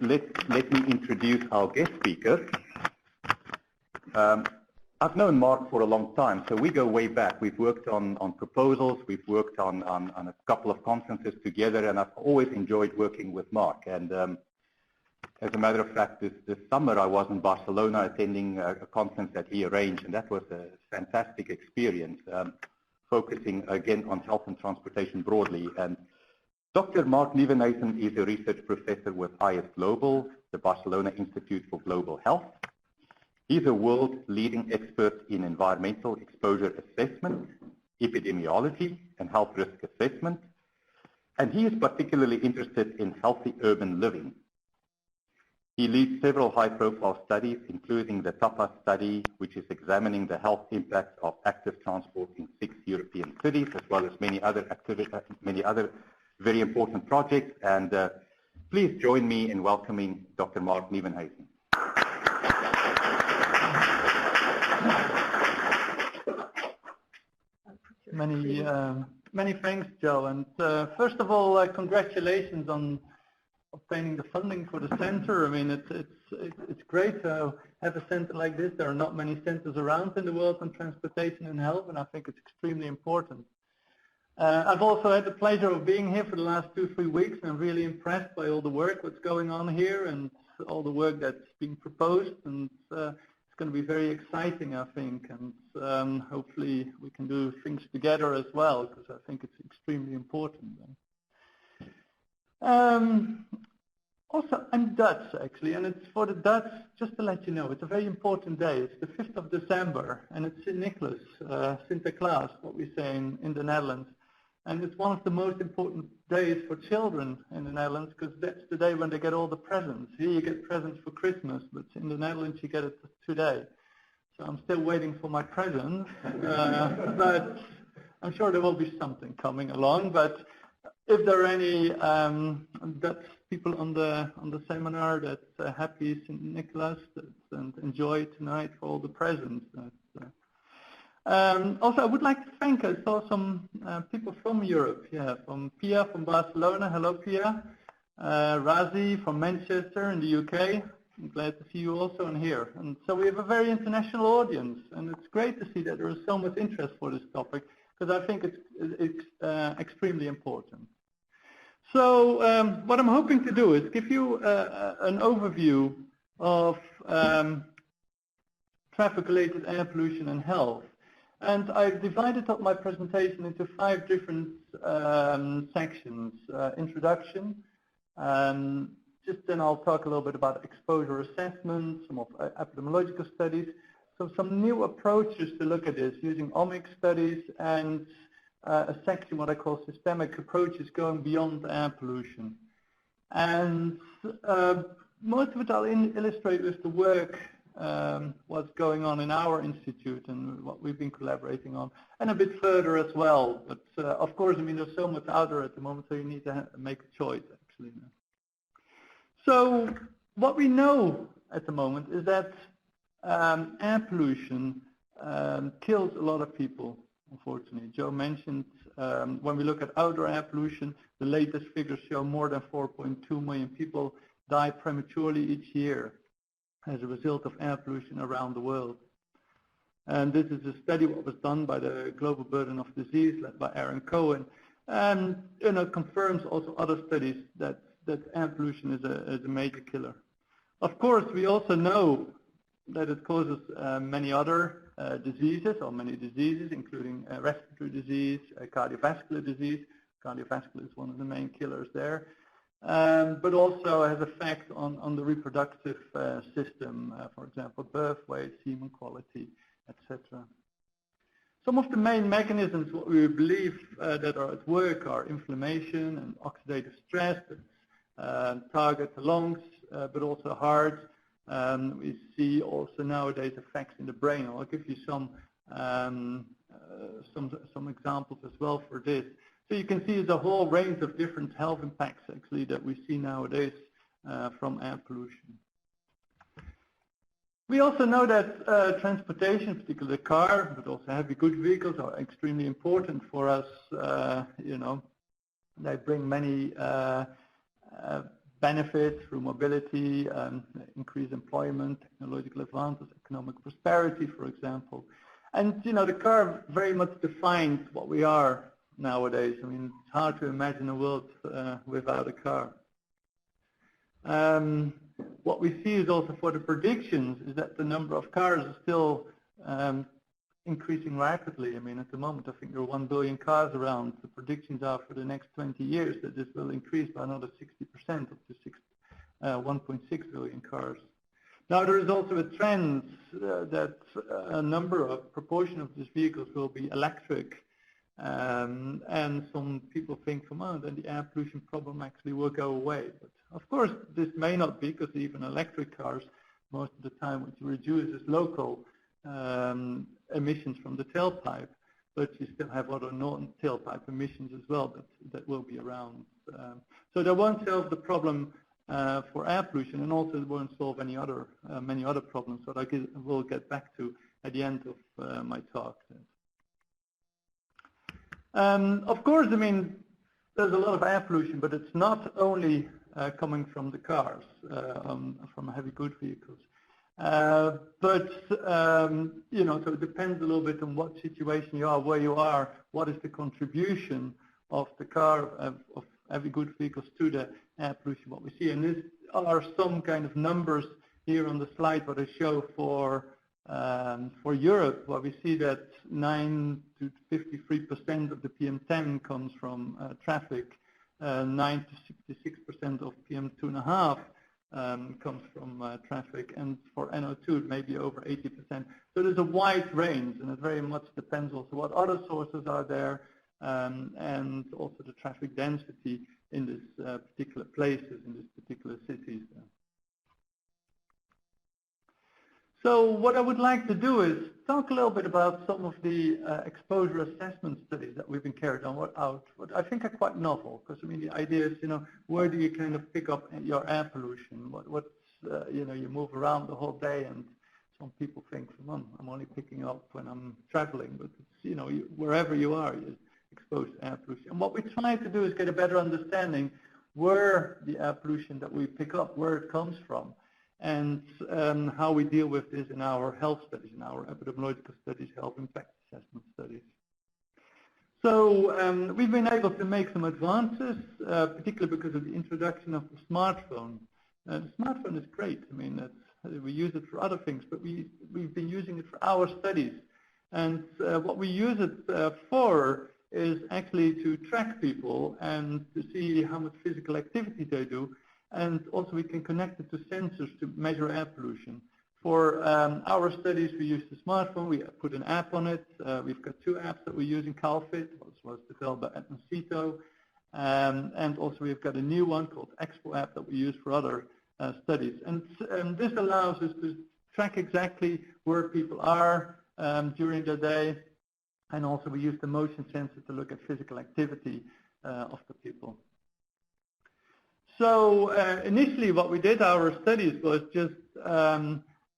let me introduce our guest speaker. I've known Mark for a long time, so we go way back. We've worked on proposals, we've worked on a couple of conferences together, and I've always enjoyed working with Mark. And as a matter of fact, this summer I was in Barcelona attending a conference that he arranged, and that was a fantastic experience, focusing again on health and transportation broadly. And Dr. Mark Nieuwenhuizen is a research professor with IS Global, the Barcelona Institute for Global Health. He's a world-leading expert in environmental exposure assessment, epidemiology, and health risk assessment. And he is particularly interested in healthy urban living. He leads several high-profile studies, including the TAPA study, which is examining the health impacts of active transport in 6 European cities, as well as many other very important projects. And please join me in welcoming Dr. Mark Nieuwenhuizen. Many thanks, Joe. And first of all, congratulations on obtaining the funding for the center. I mean, it's great to have a center like this. There are not many centers around in the world on transportation and health, and I think it's extremely important. I've also had the pleasure of being here for the last 2-3 weeks, and I'm really impressed by all the work that's going on here and all the work that's being proposed. And it's going to be very exciting, I think, and hopefully we can do things together as well, because I think it's extremely important. Also, I'm Dutch, actually, and it's for the Dutch, just to let you know, it's a very important day. It's the 5th of December, and it's St. Nicholas, Sinterklaas, what we say in the Netherlands. And it's one of the most important days for children in the Netherlands, because that's the day when they get all the presents. Here you get presents for Christmas, but in the Netherlands you get it today. So I'm still waiting for my presents, but I'm sure there will be something coming along. But if there are any Dutch people on the seminar that's happy St. Nicholas and enjoy tonight for all the presents. Also, I would like to thank, I saw some people from Europe, from Pia from Barcelona. Hello, Pia. Razi from Manchester in the UK. I'm glad to see you also in here. And so we have a very international audience, and it's great to see that there is so much interest for this topic, because I think it's extremely important. So what I'm hoping to do is give you an overview of traffic-related air pollution and health. And I've divided up my presentation into 5 different sections. Introduction, just then I'll talk a little bit about exposure assessment, some of epidemiological studies, so some new approaches to look at this using OMIC studies, and a section what I call systemic approaches going beyond air pollution. And most of it I'll illustrate with the work what's going on in our institute and what we've been collaborating on, and a bit further as well. But of course, I mean, there's so much out there at the moment, so you need to make a choice, actually. So what we know at the moment is that air pollution kills a lot of people, unfortunately. Joe mentioned when we look at outdoor air pollution, the latest figures show more than 4.2 million people die prematurely each year as a result of air pollution around the world. And this is a study what was done by the Global Burden of Disease led by Aaron Cohen, and confirms also other studies that air pollution is a major killer. Of course, we also know that it causes many other diseases, or many diseases, including respiratory disease, cardiovascular disease. Cardiovascular is one of the main killers there. But also has effect on the reproductive system, for example, birth weight, semen quality, etc. Some of the main mechanisms what we believe that are at work are inflammation and oxidative stress that target the lungs, but also heart. We see also nowadays effects in the brain. I'll give you some examples as well for this. So you can see there's a whole range of different health impacts actually that we see nowadays from air pollution. We also know that transportation, particularly the car, but also heavy goods vehicles, are extremely important for us. They bring many benefits through mobility, increased employment, technological advances, economic prosperity, for example. And, you know, the car very much defines what we are nowadays. I mean, it's hard to imagine a world without a car. What we see is also for the predictions is that the number of cars is still increasing rapidly. I mean, at the moment, I think there are 1 billion cars around. The predictions are for the next 20 years that this will increase by another 60%, up to 1.6 billion cars. Now, there is also a trend that a proportion of these vehicles will be electric. And some people think, then the air pollution problem actually will go away. But of course, this may not be, because even electric cars, most of the time, what you reduce is local emissions from the tailpipe, but you still have other non-tailpipe emissions as well that will be around. So they won't solve the problem for air pollution, and also it won't solve many other problems that I will get back to at the end of my talk. Of course, I mean, there's a lot of air pollution, but it's not only coming from the cars, from heavy goods vehicles. But you know, so it depends a little bit on what situation you are, where you are, what is the contribution of the car, of heavy goods vehicles to the air pollution, what we see. And these are some kind of numbers here on the slide what I show for Europe, where we see that 9 to 53% of the PM10 comes from traffic, 9 to 66% of PM2.5 comes from traffic, and for NO2 it may be over 80%. So there's a wide range, and it very much depends also what other sources are there, and also the traffic density in these particular places, in these particular cities. So what I would like to do is talk a little bit about some of the exposure assessment studies that we've been carried out, what I think are quite novel, because I mean the idea is, you know, where do you kind of pick up your air pollution? What's you know, you move around the whole day, and some people think, I'm only picking up when I'm traveling, but it's, you know, wherever you are, you're exposed to air pollution. And what we try to do is get a better understanding where the air pollution that we pick up, where it comes from, and how we deal with this in our health studies, in our epidemiological studies, health impact assessment studies. So we've been able to make some advances, particularly because of the introduction of the smartphone. The smartphone is great. I mean, we use it for other things, but we've been using it for our studies. And what we use it for is actually to track people and to see how much physical activity they do. And also we can connect it to sensors to measure air pollution. For our studies, we use the smartphone. We put an app on it. We've got 2 apps that we use in CalFit, which was developed by Atmosito. And also we've got a new one called Expo app that we use for other studies. And this allows us to track exactly where people are during the day. And also we use the motion sensor to look at physical activity of the people. So initially what we did, our studies, was just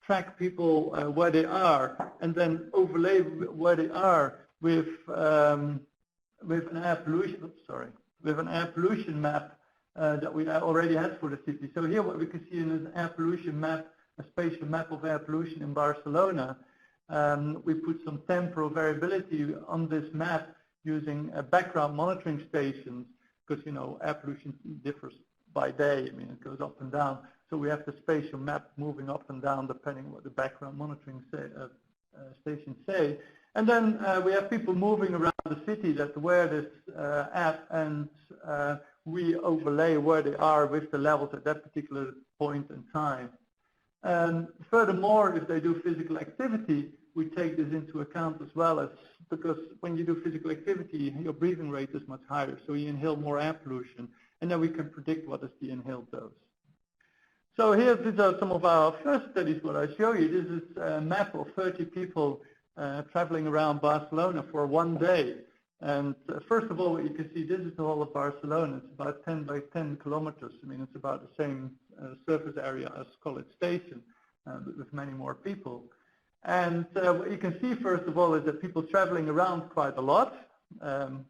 track people where they are, and then overlay where they are with an air pollution, with an air pollution map that we already had for the city. So here what we can see in an air pollution map, a spatial map of air pollution in Barcelona. We put some temporal variability on this map using background monitoring stations, because, you know, air pollution differs by day. I mean, it goes up and down. So we have the spatial map moving up and down depending on what the background monitoring stations say. And then we have people moving around the city that wear this app, and we overlay where they are with the levels at that particular point in time. And furthermore, if they do physical activity, we take this into account as well, as because when you do physical activity, your breathing rate is much higher, so you inhale more air pollution, and then we can predict what is the inhaled dose. So here, these are some of our first studies, what I show you. This is a map of 30 people traveling around Barcelona for 1 day. And first of all, what you can see, this is the whole of Barcelona. It's about 10 by 10 kilometers. I mean, it's about the same surface area as College Station, but with many more people. And what you can see, first of all, is that people traveling around quite a lot,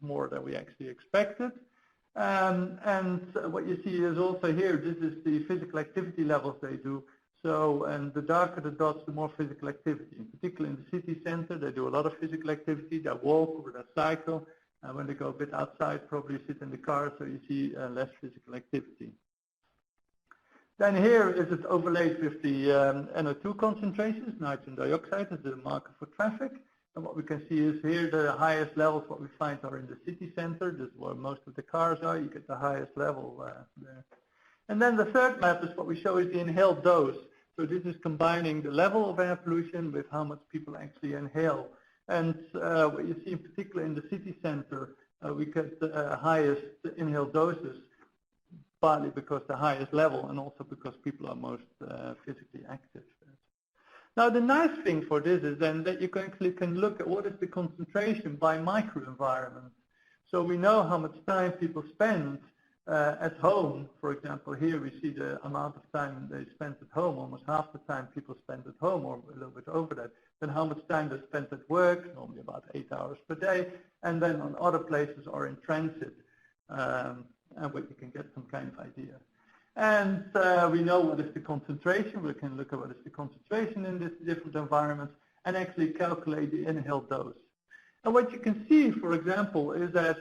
more than we actually expected. And what you see is also here, this is the physical activity levels they do. So, and the darker the dots, the more physical activity. In particular in the city center, they do a lot of physical activity. They walk or they cycle. And when they go a bit outside, probably sit in the car, so you see less physical activity. Then here is it overlaid with the NO2 concentrations, nitrogen dioxide as a marker for traffic. And what we can see is here the highest levels, what we find are in the city center. This is where most of the cars are. You get the highest level there. And then the third map is what we show is the inhaled dose. So this is combining the level of air pollution with how much people actually inhale. And what you see in particular in the city center, we get the highest inhaled doses, partly because the highest level and also because people are most physically active. Now the nice thing for this is then that you actually can look at what is the concentration by microenvironment. So we know how much time people spend at home. For example, here we see the amount of time they spend at home, almost half the time people spend at home or a little bit over that. Then how much time they spend at work, normally about 8 hours per day, and then on other places or in transit, and where you can get some kind of idea. And we know what is the concentration. We can look at what is the concentration in these different environments and actually calculate the inhaled dose. And what you can see, for example, is that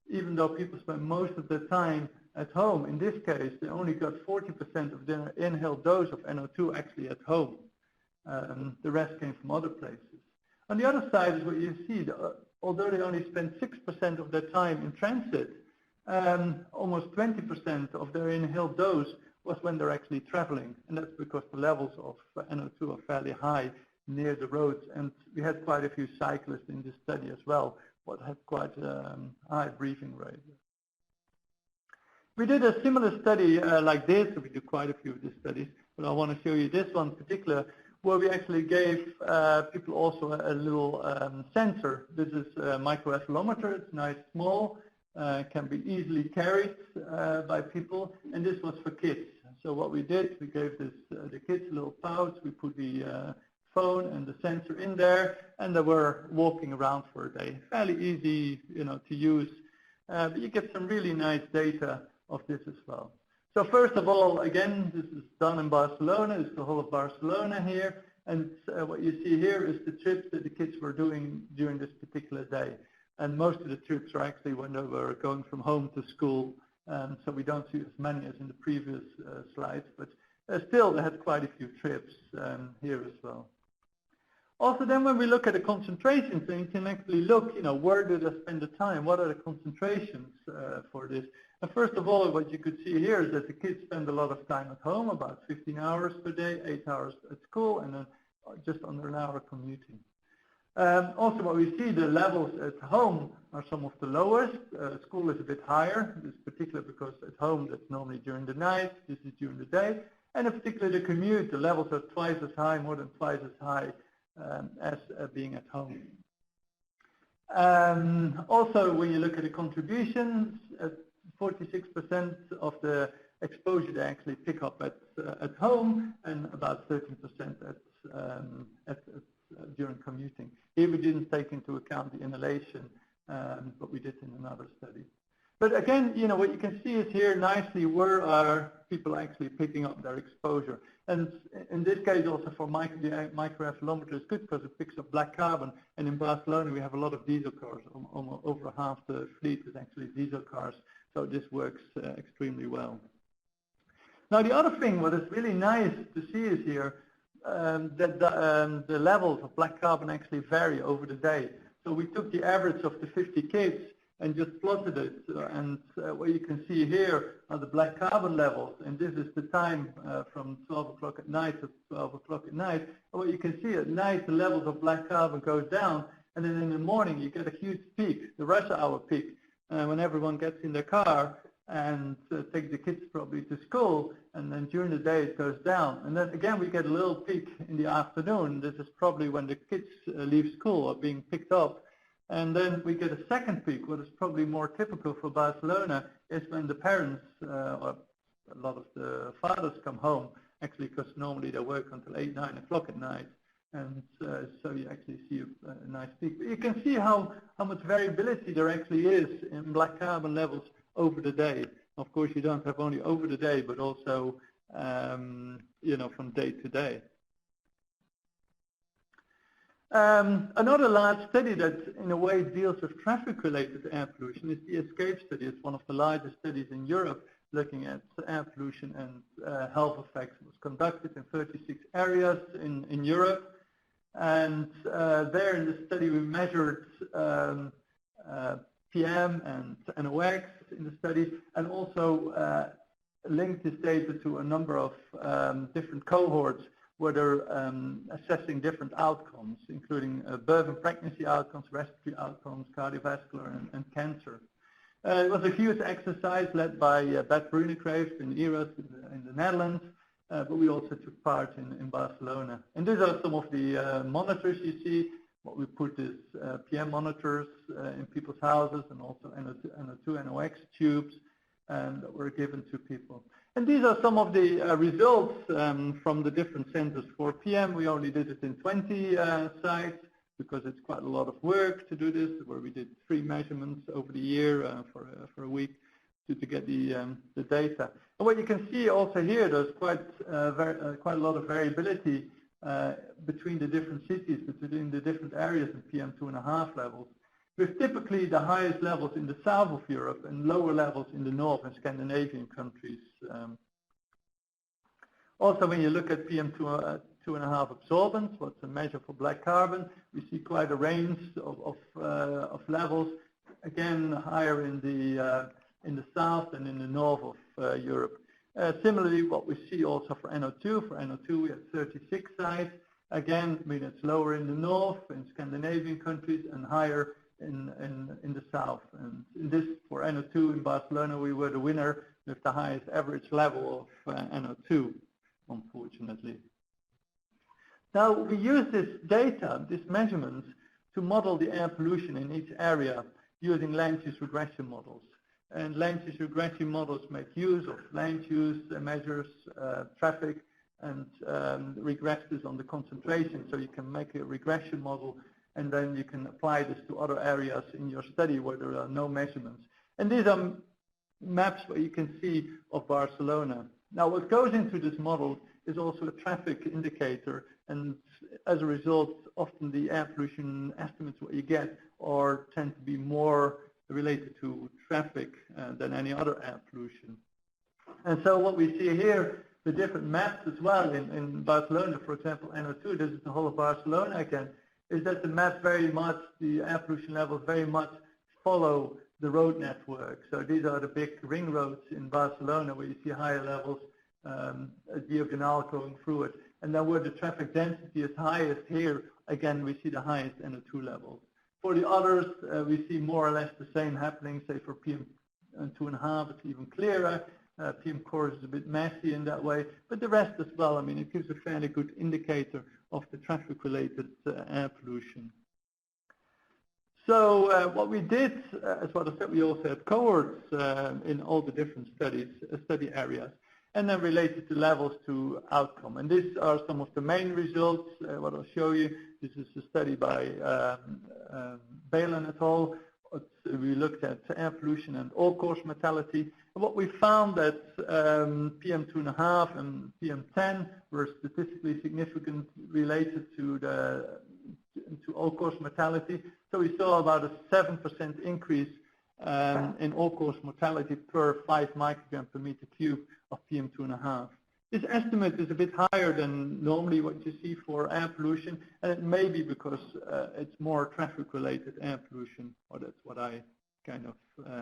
even though people spend most of their time at home, in this case, they only got 40% of their inhaled dose of NO2 actually at home. The rest came from other places. On the other side is what you see, although they only spend 6% of their time in transit, almost 20% of their inhaled dose was when they're actually traveling. And that's because the levels of NO2 are fairly high near the roads. And we had quite a few cyclists in this study as well, what had quite a high breathing rate. We did a similar study like this, so we do quite a few of these studies, but I want to show you this one in particular, where we actually gave people also a little sensor. This is a microaffluometer. It's nice, small, can be easily carried by people, and this was for kids. So what we did, we gave the kids a little pouch. We put the phone and the sensor in there, and they were walking around for a day. Fairly easy, to use, but you get some really nice data of this as well. So first of all, again, this is done in Barcelona. It's the whole of Barcelona here. And what you see here is the trips that the kids were doing during this particular day. And most of the trips are actually when they were going from home to school. So we don't see as many as in the previous slides. But still, they had quite a few trips here as well. Also, then when we look at the concentrations, then you can actually look, where do they spend the time? What are the concentrations for this? And first of all, what you could see here is that the kids spend a lot of time at home, about 15 hours per day, 8 hours at school, and then just under an hour commuting. Also, what we see, the levels at home are some of the lowest. School is a bit higher. This is particularly because at home, that's normally during the night. This is during the day. And in particular, the commute, the levels are twice as high, more than twice as high as being at home. Also, when you look at the contributions, 46% of the exposure they actually pick up at home, and about 13% during commuting. Here we didn't take into account the inhalation, but we did in another study. But again, what you can see is here nicely where are people actually picking up their exposure. And in this case also for microaffluometer is good because it picks up black carbon. And in Barcelona we have a lot of diesel cars. Over half the fleet is actually diesel cars. So this works extremely well. Now the other thing, what is really nice to see is here that the levels of black carbon actually vary over the day. So we took the average of the 50 kids and just plotted it. And what you can see here are the black carbon levels. And this is the time from 12 o'clock at night to 12 o'clock at night. And what you can see at night, the levels of black carbon goes down. And then in the morning, you get a huge peak, the rush hour peak, when everyone gets in their car and takes the kids probably to school. And then during the day, it goes down. And then again, we get a little peak in the afternoon. This is probably when the kids leave school or being picked up. And then we get a second peak. What is probably more typical for Barcelona is when the parents, or a lot of the fathers come home, actually, because normally they work until 8, 9 o'clock at night. And so you actually see a nice peak. But you can see how much variability there actually is in black carbon levels over the day. Of course, you don't have only over the day, but also from day to day. Another large study that in a way deals with traffic-related air pollution is the ESCAPE study. It's one of the largest studies in Europe looking at air pollution and health effects. It was conducted in 36 areas in Europe. And there in the study we measured PM and NOx in the study, and also linked this data to a number of different cohorts where they're assessing different outcomes, including birth and pregnancy outcomes, respiratory outcomes, cardiovascular, and cancer. It was a huge exercise led by Bert Brunekreeft in ERAS in the Netherlands, but we also took part in Barcelona. And these are some of the monitors you see. What we put is PM monitors in people's houses, and also NO2, NOx tubes that were given to people. And these are some of the results from the different centers. For PM, we only did it in 20 sites because it's quite a lot of work to do this, where we did 3 measurements over the year for a week to get the data. And what you can see also here, there's quite a lot of variability between the different cities, between the different areas of PM2.5 levels, with typically the highest levels in the south of Europe and lower levels in the north and Scandinavian countries. Also, when you look at PM2.5 absorbance, what's a measure for black carbon, we see quite a range of levels, again higher in the south and in the north of Europe. Similarly, what we see also for NO2. For NO2, we have 36 sites. Again, I mean, it's lower in the north, in Scandinavian countries, and higher in the south. And in this, for NO2 in Barcelona, we were the winner with the highest average level of NO2, unfortunately. Now, we use this data, these measurements, to model the air pollution in each area using land use regression models. And land use regression models make use of land use measures, traffic, and regress this on the concentration. So you can make a regression model, and then you can apply this to other areas in your study where there are no measurements. And these are maps where you can see of Barcelona. Now, what goes into this model is also a traffic indicator, and as a result, often the air pollution estimates what you get tend to be more related to traffic than any other air pollution. And so what we see here, the different maps as well in Barcelona, for example, NO2, this is the whole of Barcelona again, is that the map very much, the air pollution levels very much follow the road network. So these are the big ring roads in Barcelona where you see higher levels, a diagonal going through it. And then where the traffic density is highest here, again, we see the highest NO2 levels. For the others, we see more or less the same happening. Say for PM2.5, it's even clearer. PM core is a bit messy in that way, but the rest as well, I mean, it gives a fairly good indicator of the traffic-related air pollution. So what we did, as what I said, we also had cohorts in all the different study areas, and then related the levels to outcome. And these are some of the main results, what I'll show you. This is a study by Balen et al. We looked at air pollution and all-cause mortality. And what we found that PM2.5 and PM10 were statistically significant related to all-cause mortality. So we saw about a 7% increase in all-cause mortality per 5 microgram per meter cube of PM2.5. This estimate is a bit higher than normally what you see for air pollution, and it may be because it's more traffic-related air pollution, or that's what I kind of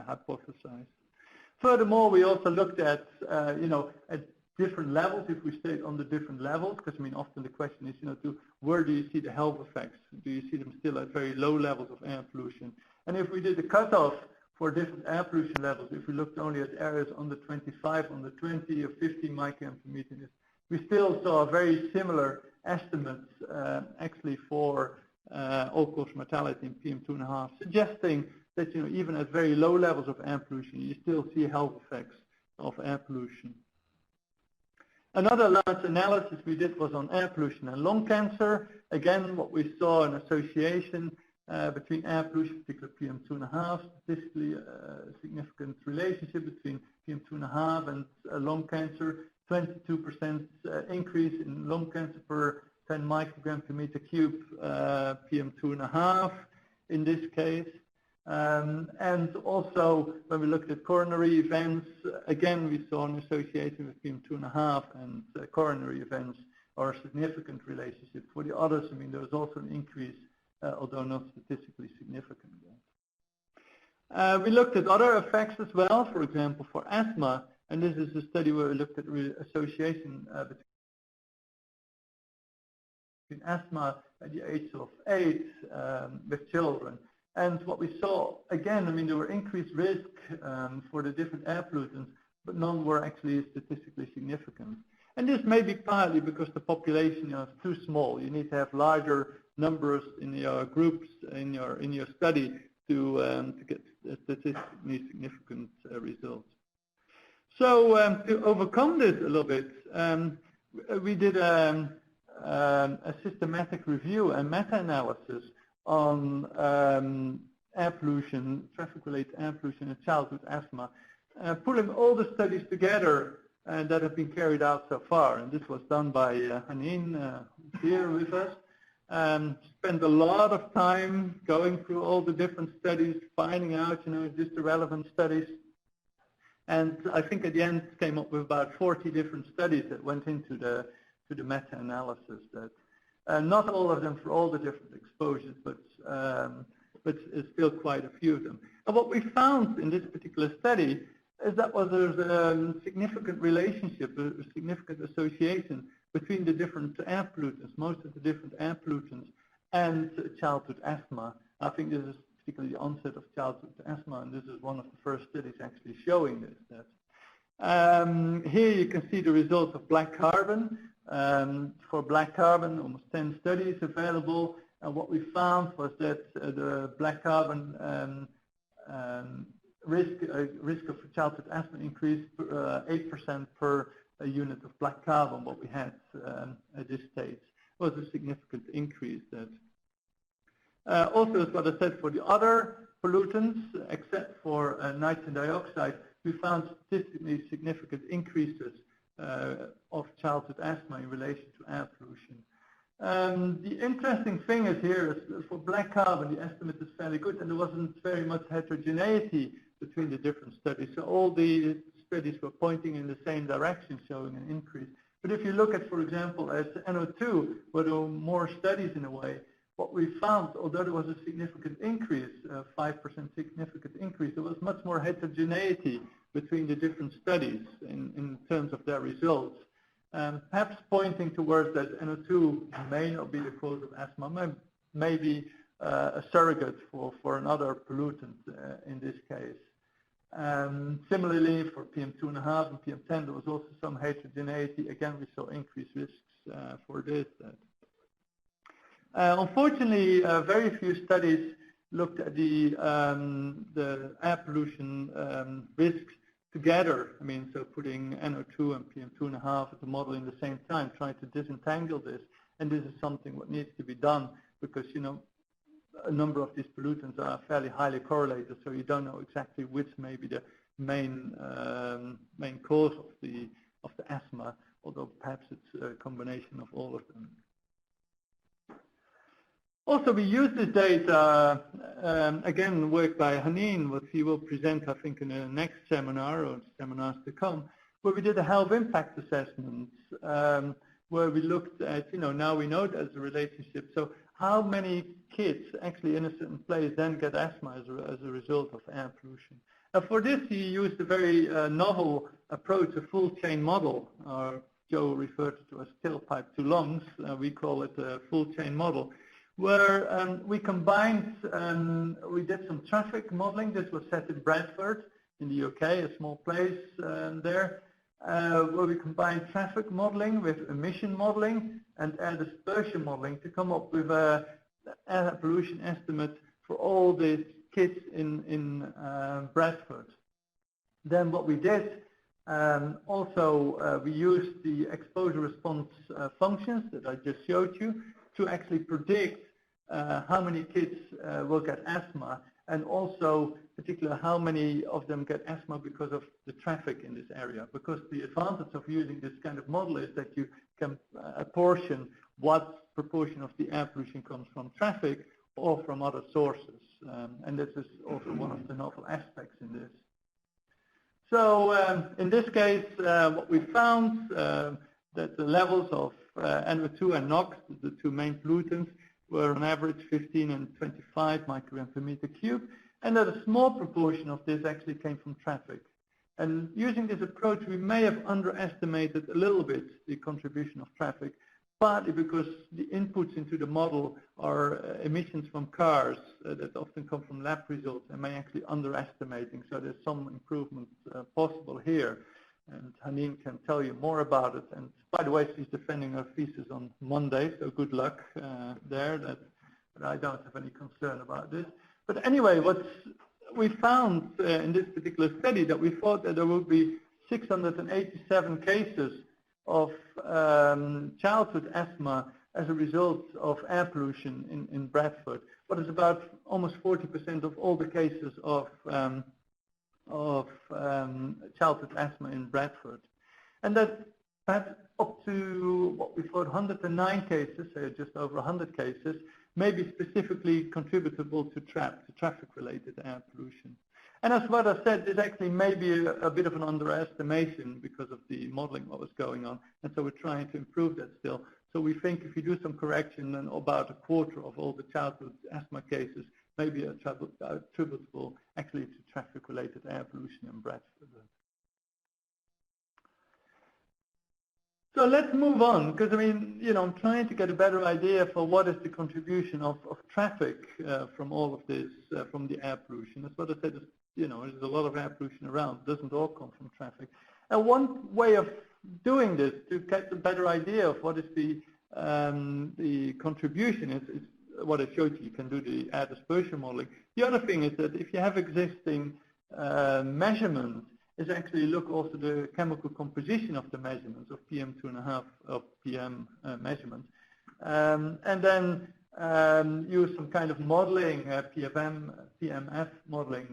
hypothesized. Furthermore, we also looked at, at different levels, if we stayed on the different levels, because I mean, often the question is, where do you see the health effects? Do you see them still at very low levels of air pollution? And if we did a cutoff for different air pollution levels, if we looked only at areas under 25, under 20, or 50 micrograms per meter, we still saw very similar estimates actually for all-cause mortality in PM2.5, suggesting that even at very low levels of air pollution, you still see health effects of air pollution. Another large analysis we did was on air pollution and lung cancer. Again, what we saw an association between air pollution, particularly PM2.5, statistically significant relationship between PM2.5 and lung cancer, 22% increase in lung cancer per 10 microgram per meter cube, PM2.5 in this case. And also, when we looked at coronary events, again, we saw an association with PM2.5 and coronary events or a significant relationship. For the others, I mean, there was also an increase, although not statistically significant. We looked at other effects as well, for example, for asthma, and this is a study where we looked at association between asthma at the age of 8 with children. And what we saw, again, I mean, there were increased risk for the different air pollutants, but none were actually statistically significant. And this may be partly because the population is too small. You need to have larger numbers in your groups, in your study to get statistically significant results. So to overcome this a little bit, we did a systematic review and meta-analysis on air pollution, traffic-related air pollution and childhood asthma, pulling all the studies together that have been carried out so far. And this was done by Haneen here with us. Spent a lot of time going through all the different studies, finding out, just the relevant studies. And I think at the end came up with about 40 different studies that went into the meta-analysis. That not all of them for all the different exposures, but it's still quite a few of them. And what we found in this particular study is that there's a significant relationship, a significant association between the different air pollutants, most of the different air pollutants, and childhood asthma. I think this is particularly the onset of childhood asthma, and this is one of the first studies actually showing this. Here you can see the results of black carbon. For black carbon, almost 10 studies available, and what we found was that the black carbon risk of childhood asthma increased 8% per unit of black carbon. What we had at this stage was a significant increase. Also, as what I said, for the other pollutants, except for nitrogen dioxide, we found statistically significant increases of childhood asthma in relation to air pollution. The interesting thing is here is for black carbon, the estimate is fairly good, and there wasn't very much heterogeneity between the different studies. So all the studies were pointing in the same direction, showing an increase. But if you look at, for example, at NO2, where there were more studies in a way, what we found, although there was a significant increase, 5% significant increase, there was much more heterogeneity between the different studies in terms of their results. Perhaps pointing towards that NO2 may not be the cause of asthma, may be a surrogate for another pollutant in this case. Similarly, for PM2.5 and PM10, there was also some heterogeneity. Again, we saw increased risks for this. Unfortunately, very few studies looked at the air pollution risks together. I mean, so putting NO2 and PM2.5 at the model in the same time, trying to disentangle this. And this is something what needs to be done because, a number of these pollutants are fairly highly correlated, so you don't know exactly which may be the main cause of the asthma, although perhaps it's a combination of all of them. Also, we use this data, again, work by Haneen, what he will present, I think, in the next seminar or seminars to come, where we did a health impact assessment, where we looked at, now we know there's a relationship. So how many kids actually in a certain place then get asthma as a result of air pollution? For this, he used a very novel approach, a full chain model, or Joe referred to as tailpipe to lungs. We call it a full chain model, where we combined, we did some traffic modeling. This was set in Bradford in the UK, a small place there, where we combined traffic modeling with emission modeling and air dispersion modeling to come up with an air pollution estimate for all the kids in Bradford. Then what we did, also we used the exposure response functions that I just showed you to actually predict how many kids will get asthma, and also particularly how many of them get asthma because of the traffic in this area. Because the advantage of using this kind of model is that you can apportion what proportion of the air pollution comes from traffic or from other sources. And this is also one of the novel aspects in this. So in this case, what we found that the levels of NO2 and NOx, the two main pollutants, were on average 15 and 25 micrograms per meter cube, and that a small proportion of this actually came from traffic. And using this approach, we may have underestimated a little bit the contribution of traffic, partly because the inputs into the model are emissions from cars that often come from lab results and may actually underestimating. So there's some improvement possible here. And Haneen can tell you more about it. And by the way, she's defending her thesis on Monday, so good luck there. But I don't have any concern about this. But anyway, what we found in this particular study, that we thought that there would be 687 cases of childhood asthma as a result of air pollution in Bradford. What is about almost 40% of all the cases of childhood asthma in Bradford. And that up to what we thought 109 cases, so just over 100 cases, may be specifically contributable to traffic-related air pollution. And as what I said, this actually may be a bit of an underestimation because of the modeling what was going on, and so we're trying to improve that still. So we think if you do some correction, then about a quarter of all the childhood asthma cases may be attributable actually to traffic-related air pollution in Bradford. So let's move on, because I mean, I'm trying to get a better idea for what is the contribution of traffic from all of this, from the air pollution. That's what I said, there's a lot of air pollution around. It doesn't all come from traffic. And one way of doing this to get a better idea of what is the contribution is what I showed you. You can do the air dispersion modeling. The other thing is that if you have existing measurements, is actually look also the chemical composition of the measurements of PM2.5 of PM measurements, and then use some kind of modeling, PMF modeling,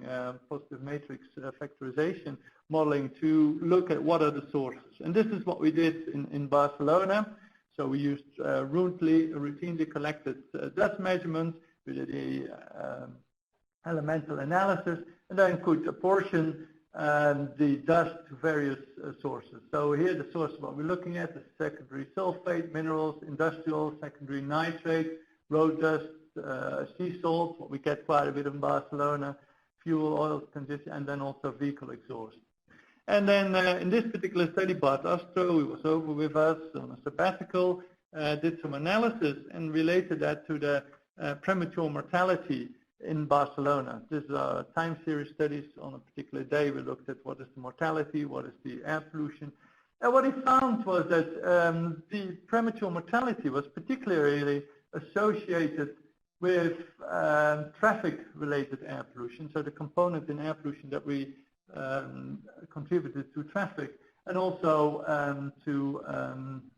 positive matrix factorization modeling, to look at what are the sources. And this is what we did in Barcelona. So we used routinely collected dust measurements. We did a elemental analysis, and then could apportion the dust to various sources. So here the source of what we're looking at is secondary sulfate, minerals, industrial, secondary nitrate, road dust, sea salt, what we get quite a bit in Barcelona, fuel, oil, congestion, and then also vehicle exhaust. And then in this particular study, Bart Astro, who was over with us on a sabbatical, did some analysis and related that to the premature mortality in Barcelona. These are time series studies. On a particular day, we looked at what is the mortality, what is the air pollution. And what he found was that the premature mortality was particularly associated with traffic-related air pollution, so the component in air pollution that we contributed to traffic, and also to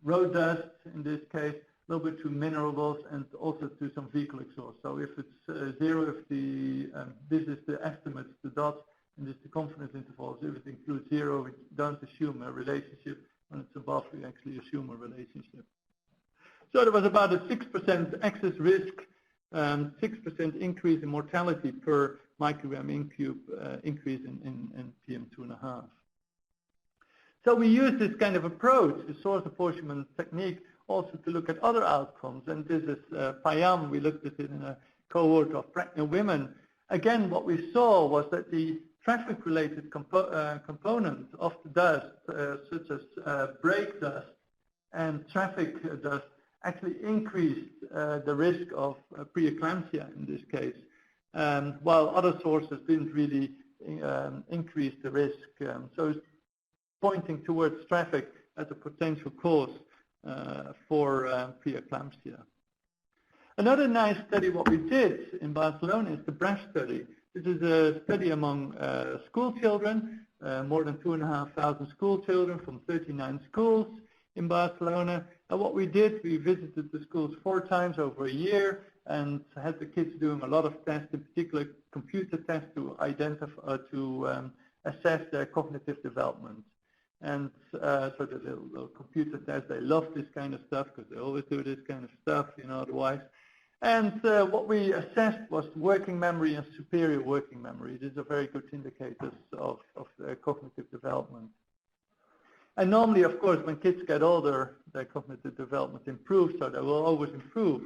road dust in this case, a little bit to minerals, and also to some vehicle exhaust. So if it's zero, if the this is the estimates, the dots, and this is the confidence intervals. If it includes zero, we don't assume a relationship. When it's above, we actually assume a relationship. So there was about a 6% excess risk, 6% increase in mortality per microgram in cube increase in PM2.5. So we use this kind of approach, the source apportionment technique, also to look at other outcomes. And this is Payam. We looked at it in a cohort of pregnant women. Again, what we saw was that the traffic-related component of the dust, such as brake dust and traffic dust, actually increased the risk of preeclampsia in this case, while other sources didn't really increase the risk. So it's pointing towards traffic as a potential cause for preeclampsia. Another nice study what we did in Barcelona is the BRASH study. This is a study among school children, more than 2,500 school children from 39 schools. in Barcelona. And what we did, we visited the schools 4 times over a year and had the kids doing a lot of tests, in particular computer tests to identify, assess their cognitive development. And so the little computer tests, they love this kind of stuff because they always do this kind of stuff, you know, otherwise. And what we assessed was working memory and superior working memory. These are very good indicators of their cognitive development. And normally, of course, when kids get older, their cognitive development improves, so they will always improve.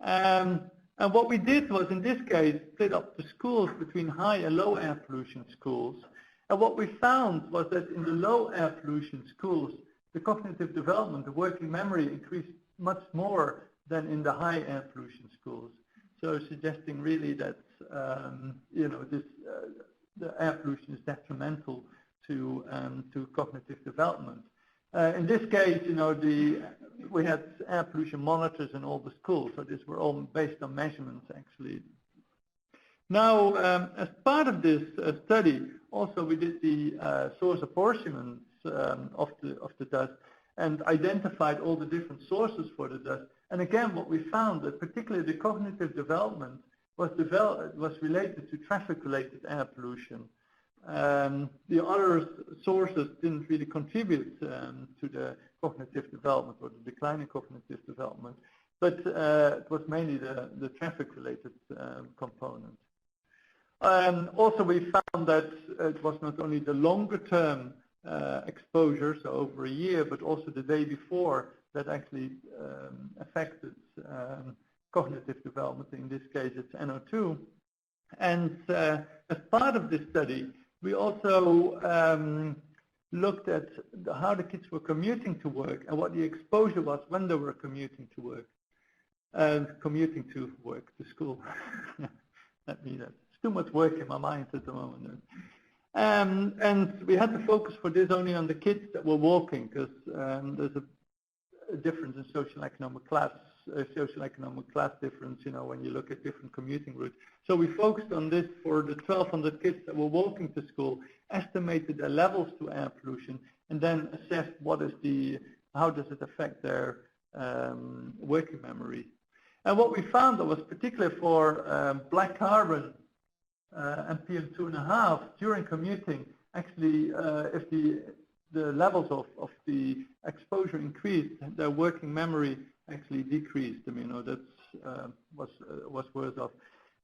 And what we did was, in this case, split up the schools between high and low air pollution schools. And what we found was that in the low air pollution schools, the cognitive development, the working memory increased much more than in the high air pollution schools. So suggesting really that, you know, the air pollution is detrimental to cognitive development. In this case, you know, we had air pollution monitors in all the schools, so these were all based on measurements actually. Now, as part of this study, also we did the source apportionment of the dust and identified all the different sources for the dust. And again, what we found that particularly the cognitive development was related to traffic-related air pollution. The other sources didn't really contribute to the cognitive development or the decline in cognitive development, but it was mainly the traffic-related component. Also, we found that it was not only the longer-term exposure, so over a year, but also the day before that actually affected cognitive development. In this case, it's NO2. And as part of this study, we also looked at how the kids were commuting to work and what the exposure was when they were commuting to work, to school. Let me, that's too much work in my mind at the moment. And we had to focus for this only on the kids that were walking, because there's a difference in socioeconomic class difference, you know, when you look at different commuting routes. So we focused on this for the 1,200 kids that were walking to school, estimated their levels to air pollution, and then assessed how does it affect their working memory. And what we found that was particularly for black carbon and PM2.5 during commuting, actually, if the levels of the exposure increased, their working memory actually decreased. I mean, you know, that was worse off.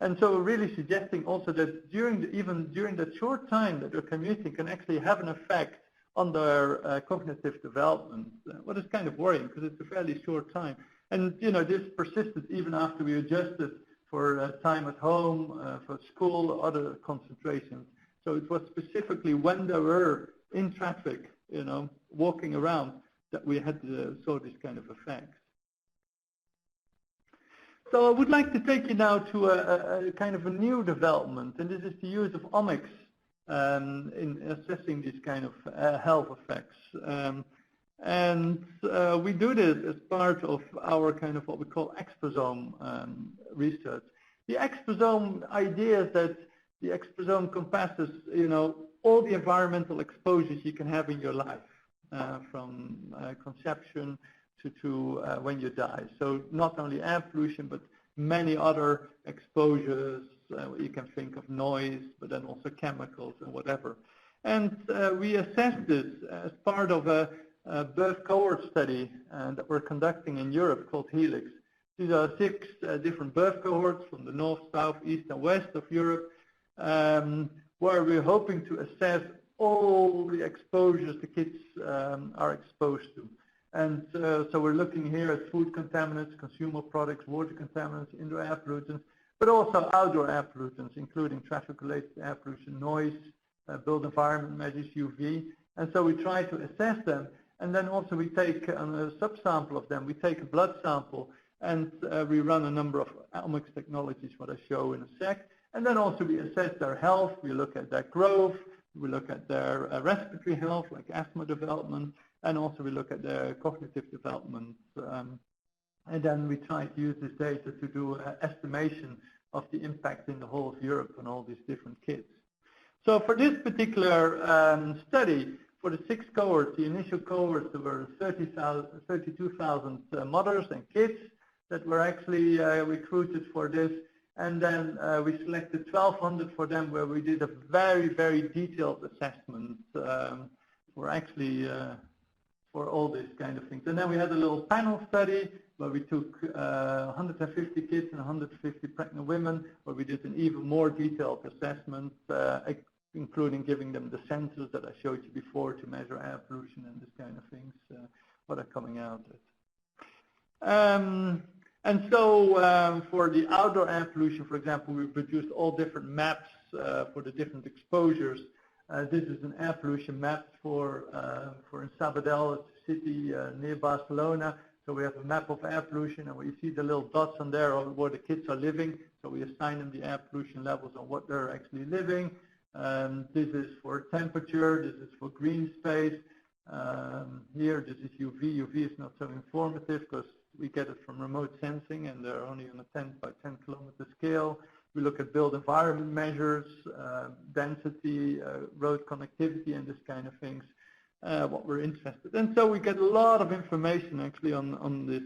And so really suggesting also that even during that short time that they're commuting can actually have an effect on their cognitive development. What is kind of worrying, because it's a fairly short time. And, you know, this persisted even after we adjusted for time at home, for school, other concentrations. So it was specifically when they were in traffic, you know, walking around, that we had saw this kind of effects. So I would like to take you now to a kind of a new development, and this is the use of OMICs in assessing these kind of health effects. And we do this as part of our kind of what we call exposome research. The exposome idea is that the exposome encompasses, you know, all the environmental exposures you can have in your life, from conception to when you die. So not only air pollution, but many other exposures. You can think of noise, but then also chemicals and whatever. And we assessed this as part of a birth cohort study that we're conducting in Europe called Helix. These are 6 different birth cohorts from the north, south, east, and west of Europe, where we're hoping to assess all the exposures the kids are exposed to. And so we're looking here at food contaminants, consumer products, water contaminants, indoor air pollutants, but also outdoor air pollutants, including traffic-related air pollution, noise, built environment measures, UV. And so we try to assess them. And then also we take a subsample of them. We take a blood sample, and we run a number of OMICs technologies, what I show in a sec. And then also we assess their health. We look at their growth. We look at their respiratory health, like asthma development. And also we look at their cognitive development. And then we try to use this data to do an estimation of the impact in the whole of Europe on all these different kids. So for this particular study, for the 6 cohorts, the initial cohorts, there were 32,000 mothers and kids that were actually recruited for this. And then we selected 1,200 for them, where we did a very, very detailed assessment for all these kind of things. And then we had a little panel study where we took 150 kids and 150 pregnant women, where we did an even more detailed assessment, including giving them the sensors that I showed you before to measure air pollution and this kind of things, what are coming out of it. And so for the outdoor air pollution, for example, we produced all different maps for the different exposures. This is an air pollution map for in Sabadell, it's a city near Barcelona. So we have a map of air pollution, and you see the little dots on there are where the kids are living. So we assign them the air pollution levels on what they're actually living. This is for temperature. This is for green space. Here, this is UV. UV is not so informative because we get it from remote sensing, and they're only on a 10 by 10 kilometer scale. We look at built environment measures, density, road connectivity, and this kind of things, what we're interested in. And so we get a lot of information actually on this,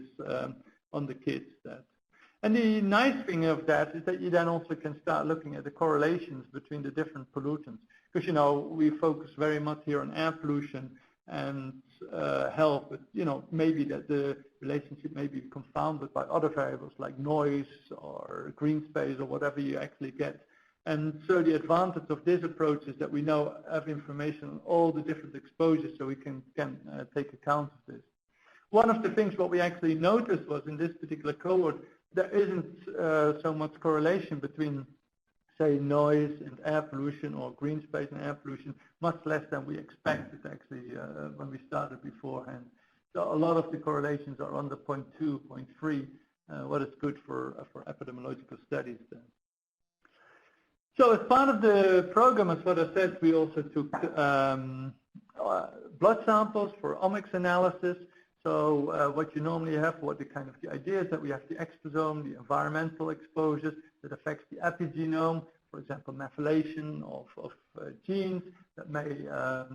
on the kids. And the nice thing of that is that you then also can start looking at the correlations between the different pollutants. Because, you know, we focus very much here on air pollution and health, but, you know, maybe that the relationship may be confounded by other variables like noise or green space or whatever you actually get. And so the advantage of this approach is that we now have information on all the different exposures, so we can take account of this. One of the things what we actually noticed was in this particular cohort, there isn't so much correlation between, say, noise and air pollution or green space and air pollution, much less than we expected actually when we started beforehand. So a lot of the correlations are under 0.2, 0.3, what is good for epidemiological studies then. So as part of the program, as what I said, we also took blood samples for omics analysis. So what you normally have, what the kind of the idea is that we have the exposome, the environmental exposures that affects the epigenome, for example, methylation of genes that may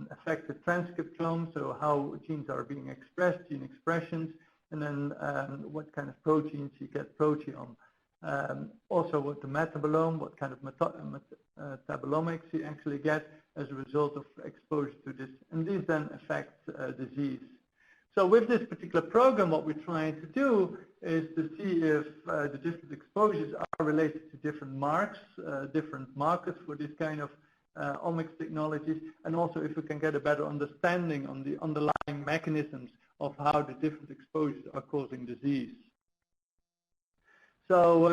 affect the transcriptome, so how genes are being expressed, gene expressions, and then what kind of proteins you get proteome. Also with the metabolome, what kind of metabolomics you actually get as a result of exposure to this, and these then affect disease. So with this particular program, what we're trying to do is to see if the different exposures are related to different different markers for this kind of omics technologies, and also if we can get a better understanding on the underlying mechanisms of how the different exposures are causing disease. So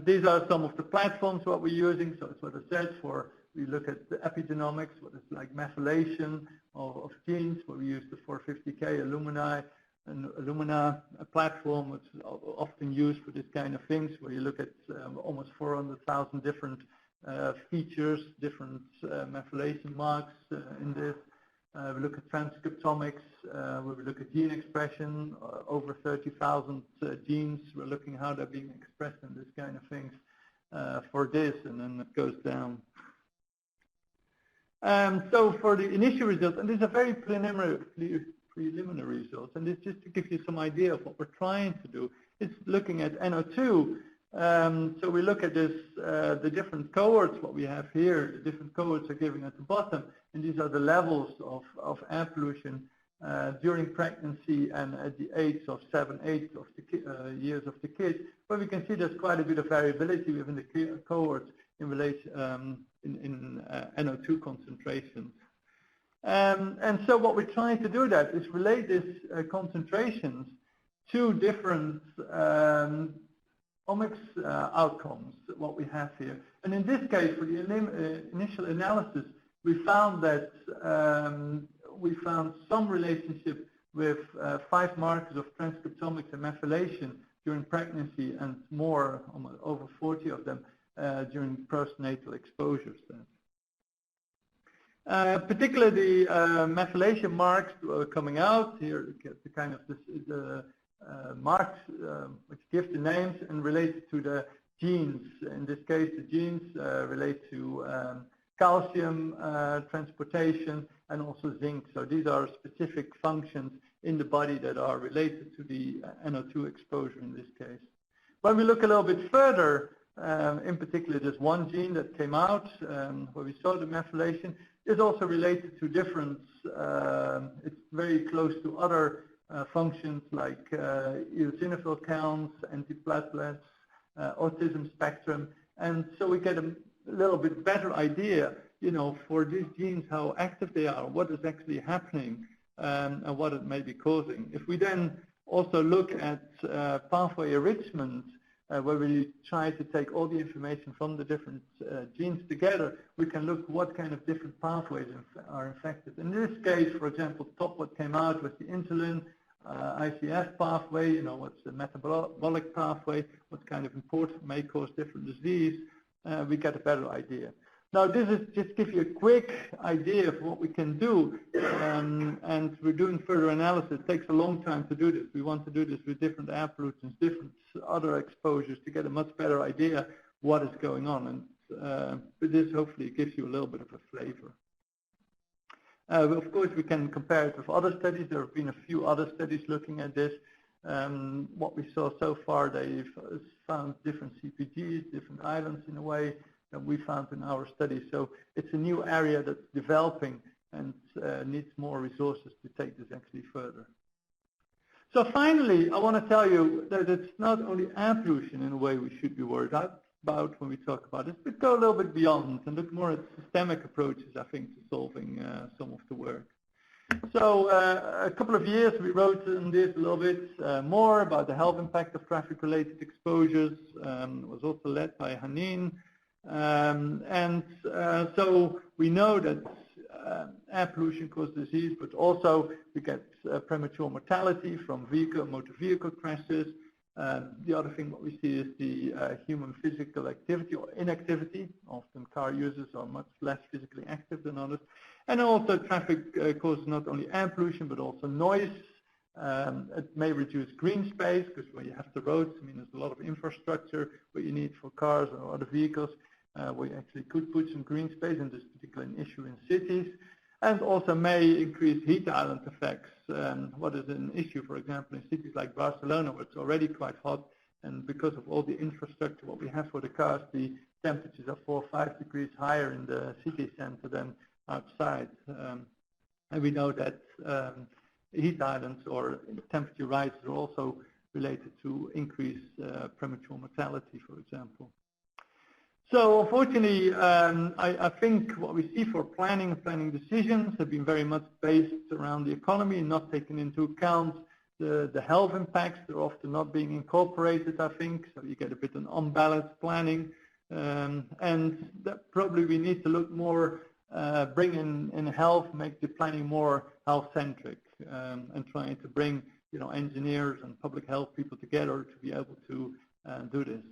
these are some of the platforms what we're using. So it's what I said for, we look at the epigenomics, what is like methylation of genes, where we use the 450K Illumina platform, which is often used for this kind of things, where you look at almost 400,000 different features, different methylation marks in this. We look at transcriptomics, where we look at gene expression, over 30,000 genes. We're looking how they're being expressed in this kind of things for this, and then it goes down. So for the initial results, and these are very preliminary results, and this just to give you some idea of what we're trying to do. It's looking at NO2. So we look at this, the different cohorts, what we have here, the different cohorts are given at the bottom, and these are the levels of air pollution during pregnancy and at the age of 7, 8 of the years of the kids. But we can see there's quite a bit of variability within the cohorts in relation in NO2 concentrations. And so what we're trying to do that is relate these concentrations to different omics outcomes, what we have here. And in this case, for the initial analysis, we found that we found some relationship with 5 markers of transcriptomics and methylation during pregnancy, and more, over 40 of them, during postnatal exposures. Particularly the methylation marks coming out here, the kind of the marks which give the names and related to the genes. In this case, the genes relate to calcium transportation, and also zinc. So these are specific functions in the body that are related to the NO2 exposure in this case. When we look a little bit further, in particular there's one gene that came out where we saw the methylation, is also related to different, it's very close to other functions like eosinophil counts, antiplatelets, autism spectrum, and so we get a little bit better idea, you know, for these genes, how active they are, what is actually happening, and what it may be causing. If we then also look at pathway enrichment, where we try to take all the information from the different genes together, we can look what kind of different pathways are affected. In this case, for example, top what came out was the insulin, ICF pathway, you know, what's the metabolic pathway, what kind of important may cause different disease, we get a better idea. Now this is just give you a quick idea of what we can do, and we're doing further analysis. It takes a long time to do this. We want to do this with different air pollutants, different other exposures to get a much better idea what is going on, and with this hopefully it gives you a little bit of a flavor. Of course we can compare it with other studies. There have been a few other studies looking at this. What we saw so far, they've found different CPGs, different islands in a way that we found in our study. So it's a new area that's developing and needs more resources to take this actually further. So finally, I want to tell you that it's not only air pollution in a way we should be worried about when we talk about this, but go a little bit beyond and look more at systemic approaches, I think, to solving some of the work. So a couple of years we wrote on this a little bit more about the health impact of traffic-related exposures. It was also led by Haneen. So we know that air pollution causes disease, but also we get premature mortality from motor vehicle crashes. The other thing what we see is the human physical activity or inactivity. Often car users are much less physically active than others. And also traffic causes not only air pollution but also noise. It may reduce green space because when you have the roads, I mean, there's a lot of infrastructure what you need for cars or other vehicles. We actually could put some green space, and this is particularly an issue in cities, and also may increase heat island effects. What is an issue, for example, in cities like Barcelona, where it's already quite hot, and because of all the infrastructure what we have for the cars, the temperatures are 4 or 5 degrees higher in the city center than outside. And we know that heat islands or temperature rises are also related to increased premature mortality, for example. So unfortunately, I think what we see for planning decisions have been very much based around the economy and not taking into account the health impacts. They're often not being incorporated, I think, so you get a bit of unbalanced planning. And that probably we need to look more, bring in health, make the planning more health-centric, and trying to bring, you know, engineers and public health people together to be able to do this.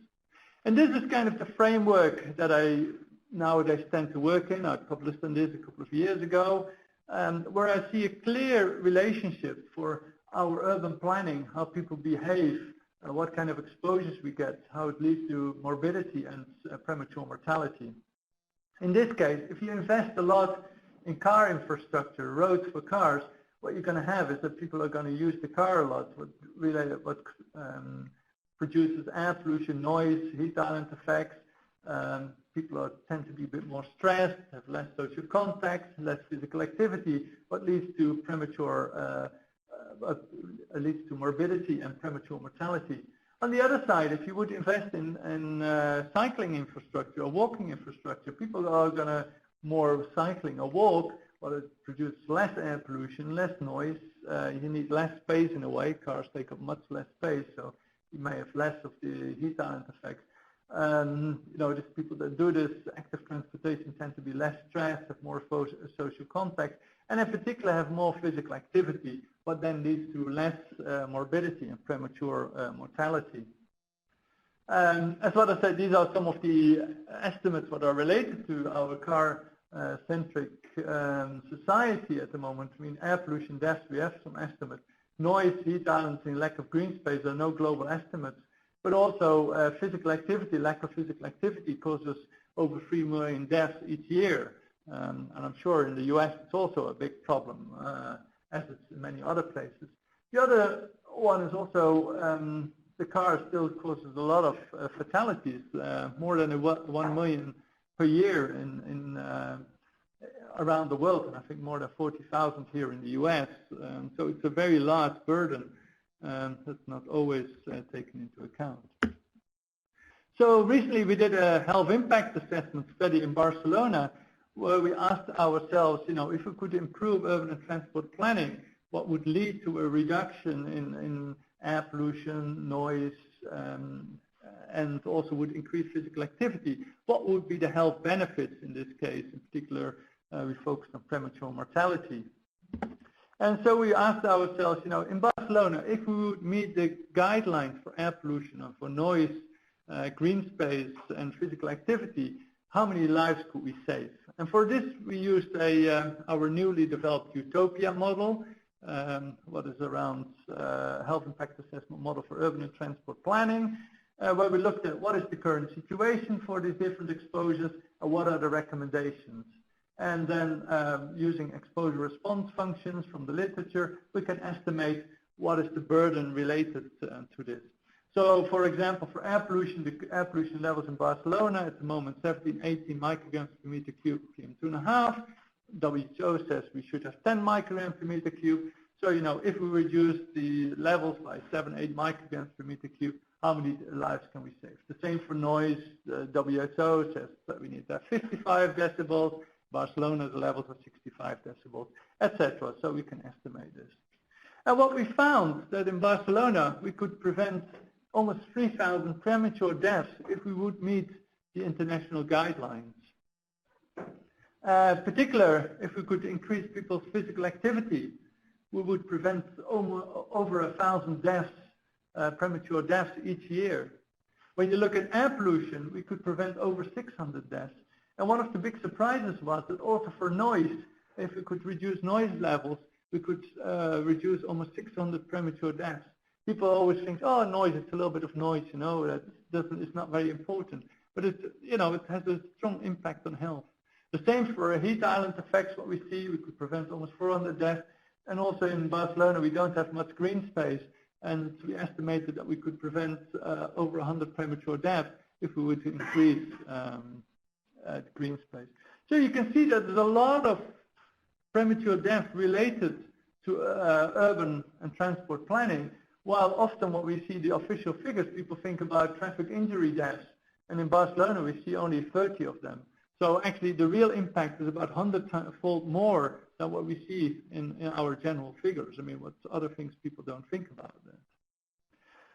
And this is kind of the framework that I nowadays tend to work in. I published on this a couple of years ago, where I see a clear relationship for our urban planning, how people behave, what kind of exposures we get, how it leads to morbidity and premature mortality. In this case, if you invest a lot in car infrastructure, roads for cars, what you're going to have is that people are going to use the car a lot, what produces air pollution, noise, heat island effects. People tend to be a bit more stressed, have less social contact, less physical activity, what leads to premature, leads to morbidity and premature mortality. On the other side, if you would invest in cycling infrastructure or walking infrastructure, people are going to more cycling or walk, well, it produces less air pollution, less noise. You need less space in a way. Cars take up much less space, so you may have less of the heat island effects. You know, these people that do this active transportation tend to be less stressed, have more social contact, and in particular have more physical activity, what then leads to less morbidity and premature mortality. As what I said, these are some of the estimates that are related to our car-centric society at the moment. I mean, air pollution deaths, we have some estimates. Noise, heat islands, and lack of green space are no global estimates, but also physical activity, lack of physical activity causes over 3 million deaths each year. And I'm sure in the US it's also a big problem, as it's in many other places. The other one is also the car still causes a lot of fatalities, more than 1 million per year in around the world, and I think more than 40,000 here in the US. So it's a very large burden that's not always taken into account. So recently we did a health impact assessment study in Barcelona where we asked ourselves, if we could improve urban and transport planning, what would lead to a reduction in air pollution, noise, and also would increase physical activity. What would be the health benefits in this case? In particular, we focused on premature mortality. And so we asked ourselves, in Barcelona, if we would meet the guidelines for air pollution or for noise, green space and physical activity, how many lives could we save? And for this we used our newly developed Utopia model, what is around health impact assessment model for urban and transport planning, where we looked at what is the current situation for these different exposures and what are the recommendations. And then using exposure response functions from the literature, we can estimate what is the burden related to this. So, for example, for air pollution, the air pollution levels in Barcelona at the moment 17, 18 micrograms per meter cube, PM2.5. WHO says we should have 10 micrograms per meter cube. So, if we reduce the levels by 7, 8 micrograms per meter cube, how many lives can we save? The same for noise. The WHO says that we need to have 55 decibels. Barcelona, the levels are 65 decibels, etc. So we can estimate this. And what we found that in Barcelona, we could prevent almost 3,000 premature deaths if we would meet the international guidelines. Particularly, if we could increase people's physical activity, we would prevent over 1,000 deaths, premature deaths each year. When you look at air pollution, we could prevent over 600 deaths. And one of the big surprises was that also for noise, if we could reduce noise levels, we could reduce almost 600 premature deaths. People always think, oh, noise, it's a little bit of noise, it's not very important. But it has a strong impact on health. The same for heat island effects, what we see, we could prevent almost 400 deaths. And also in Barcelona, we don't have much green space. And we estimated that we could prevent over 100 premature deaths if we would increase green space. So you can see that there's a lot of premature death related to urban and transport planning, while often what we see the official figures, people think about traffic injury deaths, and in Barcelona we see only 30 of them. So actually the real impact is about 100-fold more than what we see in our general figures. I mean, what's other things people don't think about that.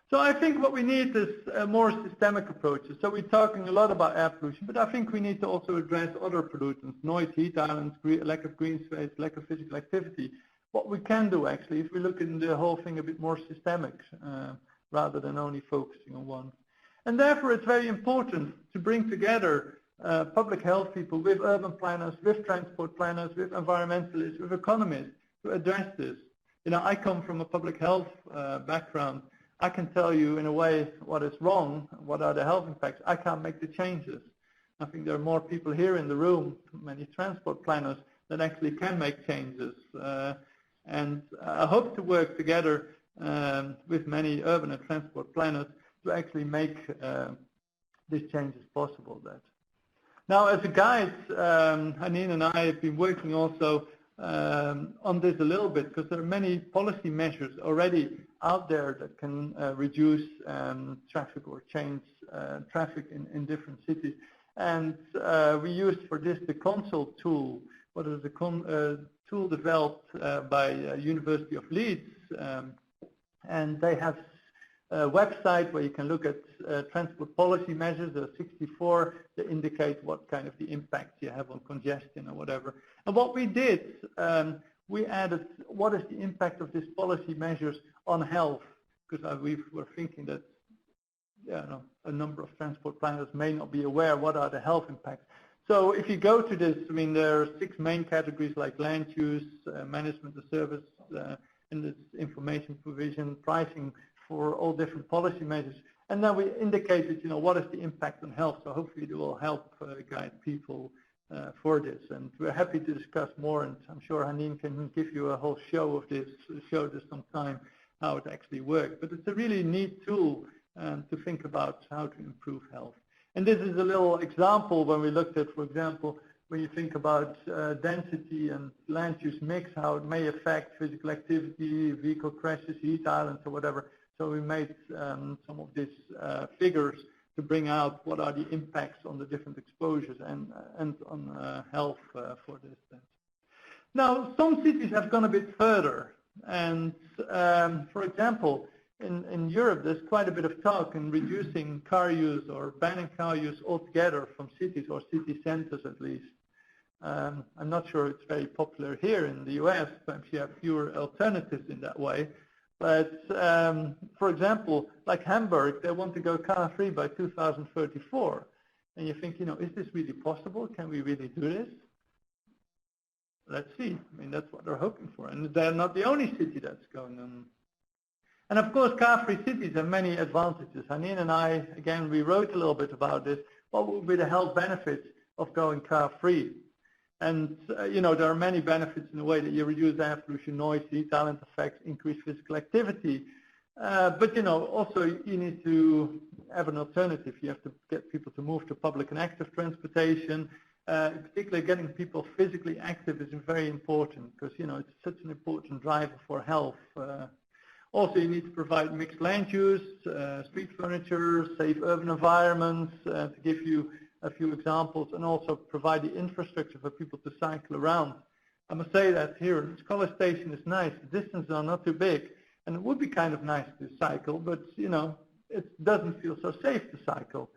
So I think what we need is more systemic approaches. So we're talking a lot about air pollution, but I think we need to also address other pollutants, noise, heat islands, lack of green space, lack of physical activity. What we can do actually, if we look at the whole thing a bit more systemic, rather than only focusing on one. And therefore it's very important to bring together public health people with urban planners, with transport planners, with environmentalists, with economists to address this. I come from a public health background. I can tell you in a way what is wrong, what are the health impacts. I can't make the changes. I think there are more people here in the room, many transport planners, that actually can make changes. And I hope to work together with many urban and transport planners to actually make these changes possible. Now, as a guide, Haneen and I have been working also on this a little bit, because there are many policy measures already out there that can reduce traffic or change traffic in different cities. And we used for this the Consult tool, what is a tool developed by University of Leeds. And they have a website where you can look at transport policy measures. There are 64 that indicate what kind of the impact you have on congestion or whatever. And what we did, we added what is the impact of these policy measures on health, because we were thinking that a number of transport planners may not be aware what are the health impacts. So if you go to this, I mean, there are 6 main categories like land use, management of service, and this information provision, pricing for all different policy measures. And then we indicated, what is the impact on health. So hopefully it will help guide people for this. And we're happy to discuss more, and I'm sure Haneen can give you a whole show of this, show this sometime how it actually works. But it's a really neat tool to think about how to improve health. And this is a little example when we looked at, for example, when you think about density and land use mix, how it may affect physical activity, vehicle crashes, heat islands, or whatever. So we made some of these figures to bring out what are the impacts on the different exposures and on health for this. Now, some cities have gone a bit further. And for example, in Europe, there's quite a bit of talk in reducing car use or banning car use altogether from cities or city centers at least. I'm not sure it's very popular here in the US, perhaps you have fewer alternatives in that way. But for example, like Hamburg, they want to go car-free by 2034. And you think, is this really possible? Can we really do this? Let's see. I mean, that's what they're hoping for. And they're not the only city that's going on. And of course, car-free cities have many advantages. Haneen and I, again, we wrote a little bit about this. What would be the health benefits of going car-free? And, there are many benefits in the way that you reduce air pollution, noise, heat island effects, increase physical activity. But, also you need to have an alternative. You have to get people to move to public and active transportation. Particularly getting people physically active is very important because, it's such an important driver for health. Also, you need to provide mixed land use, street furniture, safe urban environments, to give you a few examples, and also provide the infrastructure for people to cycle around. I must say that here, Scholar Station is nice. The distances are not too big, and it would be kind of nice to cycle, but, it doesn't feel so safe to cycle.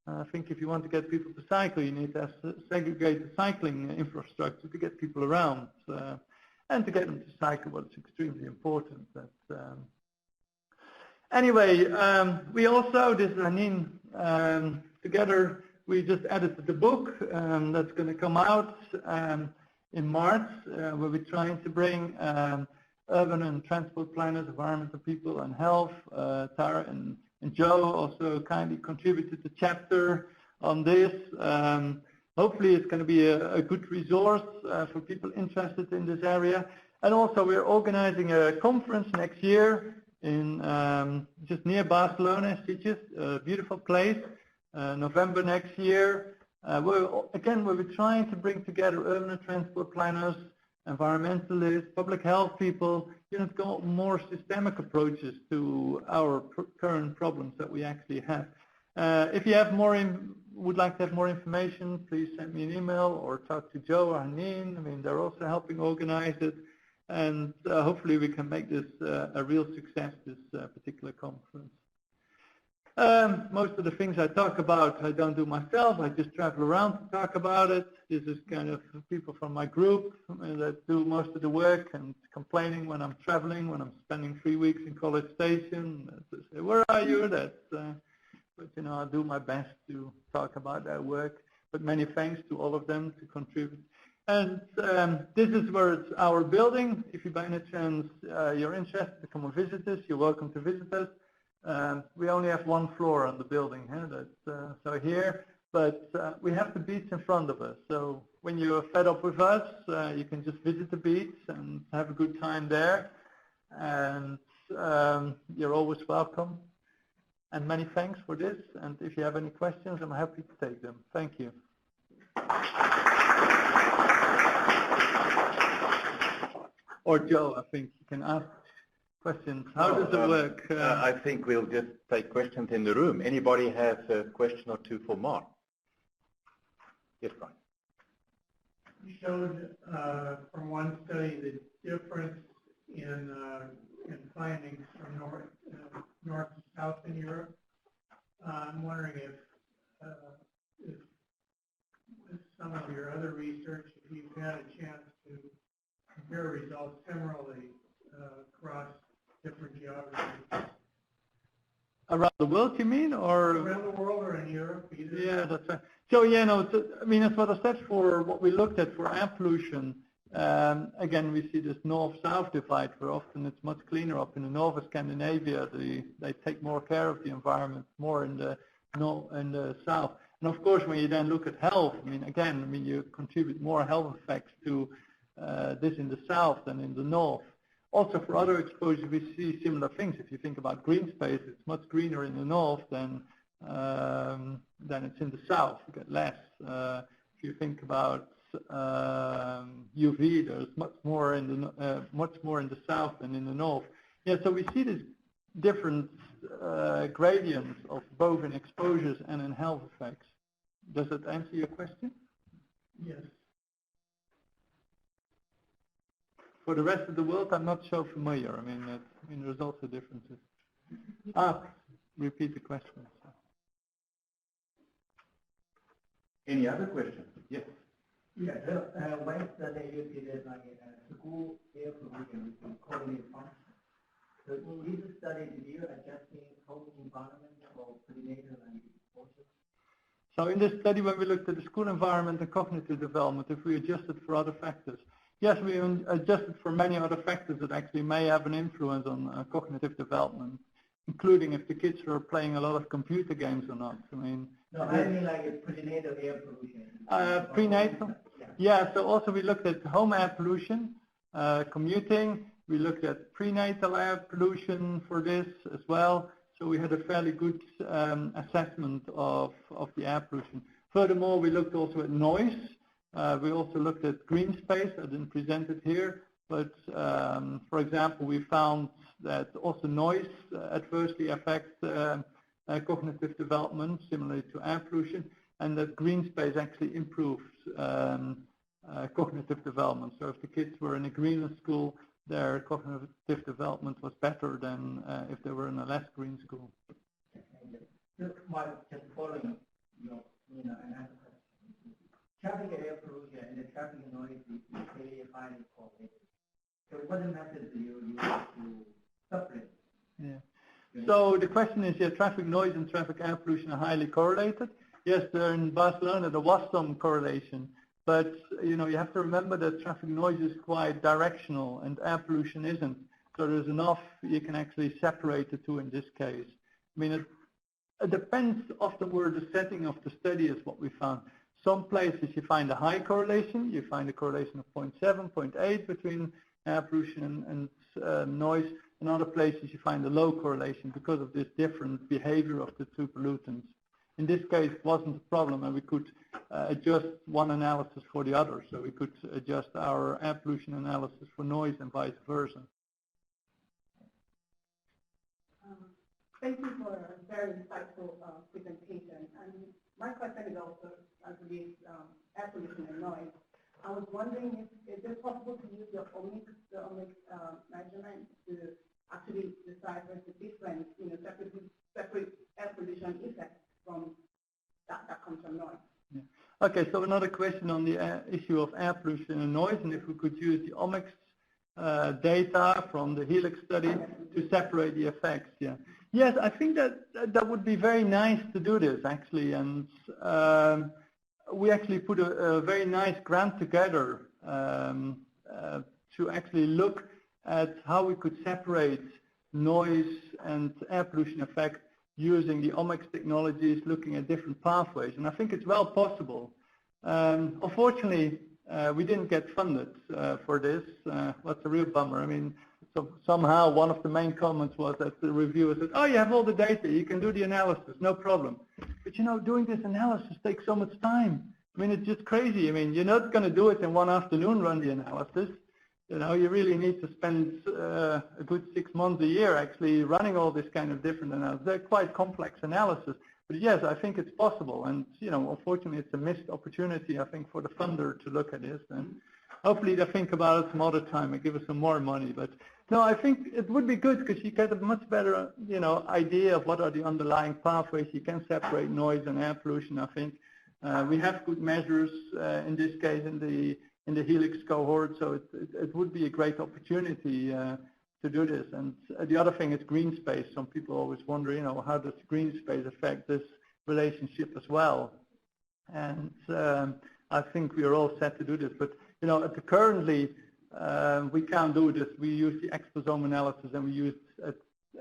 I think if you want to get people to cycle, you need to have segregated cycling infrastructure to get people around. And to get them to cycle, well, it's extremely important. Anyway, we also, this is Haneen, together, we just edited the book that's going to come out in March, where we're trying to bring urban and transport planners, environmental people, and health. Tara and Joe also kindly contributed the chapter on this. Hopefully it's going to be a good resource for people interested in this area. And also we're organizing a conference next year in just near Barcelona, Sitges, a beautiful place, November next year. Where we're trying to bring together urban and transport planners, environmentalists, public health people, go more systemic approaches to our current problems that we actually have. If you have would like to have more information, please send me an email or talk to Joe or Haneen. I mean, they're also helping organize it. And hopefully we can make this a real success, this particular conference. Most of the things I talk about, I don't do myself. I just travel around to talk about it. This is kind of people from my group that do most of the work and complaining when I'm traveling, when I'm spending 3 weeks in College Station. They say, where are you? But, I'll do my best to talk about their work. But many thanks to all of them to contribute. And this is where it's our building. If you by any chance you're interested to come and visit us, you're welcome to visit us. We only have 1 floor on the building, so here, but we have the beach in front of us. So when you're fed up with us, you can just visit the beach and have a good time there. And you're always welcome. And many thanks for this. And if you have any questions, I'm happy to take them. Thank you. Or Joe, I think you can ask questions. How does it work? I think we'll just take questions in the room. Anybody has a question or two for Mark? Yes, Brian. You showed from one study the difference in findings from north to south in Europe. I'm wondering if with some of your other research, if you've had a chance to compare results similarly across different geographies. Around the world, you mean, or around the world or in Europe? Either. Yeah, that's right. So I mean, that's what I said for what we looked at for air pollution. Again, we see this north-south divide where often it's much cleaner up in the north of Scandinavia. They take more care of the environment, more in the north and the south. And of course, when you then look at health, I mean, again, I mean, you contribute more health effects to this in the south than in the north. Also, for other exposures, we see similar things. If you think about green space, it's much greener in the north than it's in the south. You get less. If you think about UV, there's much more in the south than in the north. Yeah, so we see this different gradients of both in exposures and in health effects. Does that answer your question? Yes. For the rest of the world, I'm not so familiar. I mean, there's also differences. Repeat the question. Any other questions? Yes. Yeah, one study you did like school air pollution with coordinate function. So in this study, did you adjust the home environment or prenatal and exposure? So in this study, when we looked at the school environment and cognitive development, if we adjusted for other factors, yes, we adjusted for many other factors that actually may have an influence on cognitive development, including if the kids are playing a lot of computer games or not. I mean, no, I mean like prenatal air pollution. Prenatal? Yeah, so also we looked at home air pollution, commuting. We looked at prenatal air pollution for this as well. So we had a fairly good assessment of the air pollution. Furthermore, we looked also at noise. We also looked at green space. I didn't present it here, but for example, we found that also noise adversely affects cognitive development, similarly to air pollution, and that green space actually improves cognitive development. So if the kids were in a greener school, their cognitive development was better than if they were in a less green school. Just following another question. Traffic air pollution and the traffic noise is really highly correlated. So what method do you use to separate? Yeah. So the question is, traffic noise and traffic air pollution are highly correlated. Yes, there in Barcelona there was some correlation, but you have to remember that traffic noise is quite directional and air pollution isn't. So there's enough you can actually separate the two in this case. I mean, it depends often where the setting of the study is what we found. Some places you find a high correlation. You find a correlation of 0.7, 0.8 between air pollution and noise. In other places you find a low correlation because of this different behavior of the two pollutants. In this case, it wasn't a problem, and we could adjust one analysis for the other. So we could adjust our air pollution analysis for noise and vice versa. Thank you for a very insightful presentation. And my question is also as relates air pollution and noise. I was wondering if it is possible to use the OMICs measurement to actually decipher the difference, separate air pollution effects from that comes from noise. Yeah. Okay, so another question on the issue of air pollution and noise, and if we could use the OMICs data from the HELIX study to separate the effects. Yeah. Yes, I think that would be very nice to do this actually, and we actually put a very nice grant together to actually look at how we could separate noise and air pollution effect using the OMICs technologies, looking at different pathways, and I think it's well possible. Unfortunately, we didn't get funded for this. That's a real bummer. I mean, so somehow one of the main comments was that the reviewer said, "Oh, you have all the data, you can do the analysis, no problem." But doing this analysis takes so much time. I mean, it's just crazy. I mean, you're not going to do it in one afternoon, run the analysis. You really need to spend a good 6 months a year actually running all this kind of different analysis. They're quite complex analysis. But yes, I think it's possible. And, unfortunately, it's a missed opportunity, I think, for the funder to look at this. And hopefully they think about it some other time and give us some more money. But no, I think it would be good because you get a much better, idea of what are the underlying pathways. You can separate noise and air pollution, I think. We have good measures in this case in the HELIX cohort, so it would be a great opportunity to do this. And the other thing is green space. Some people always wonder, how does green space affect this relationship as well? And I think we are all set to do this. But currently we can't do this. We use the exposome analysis and we use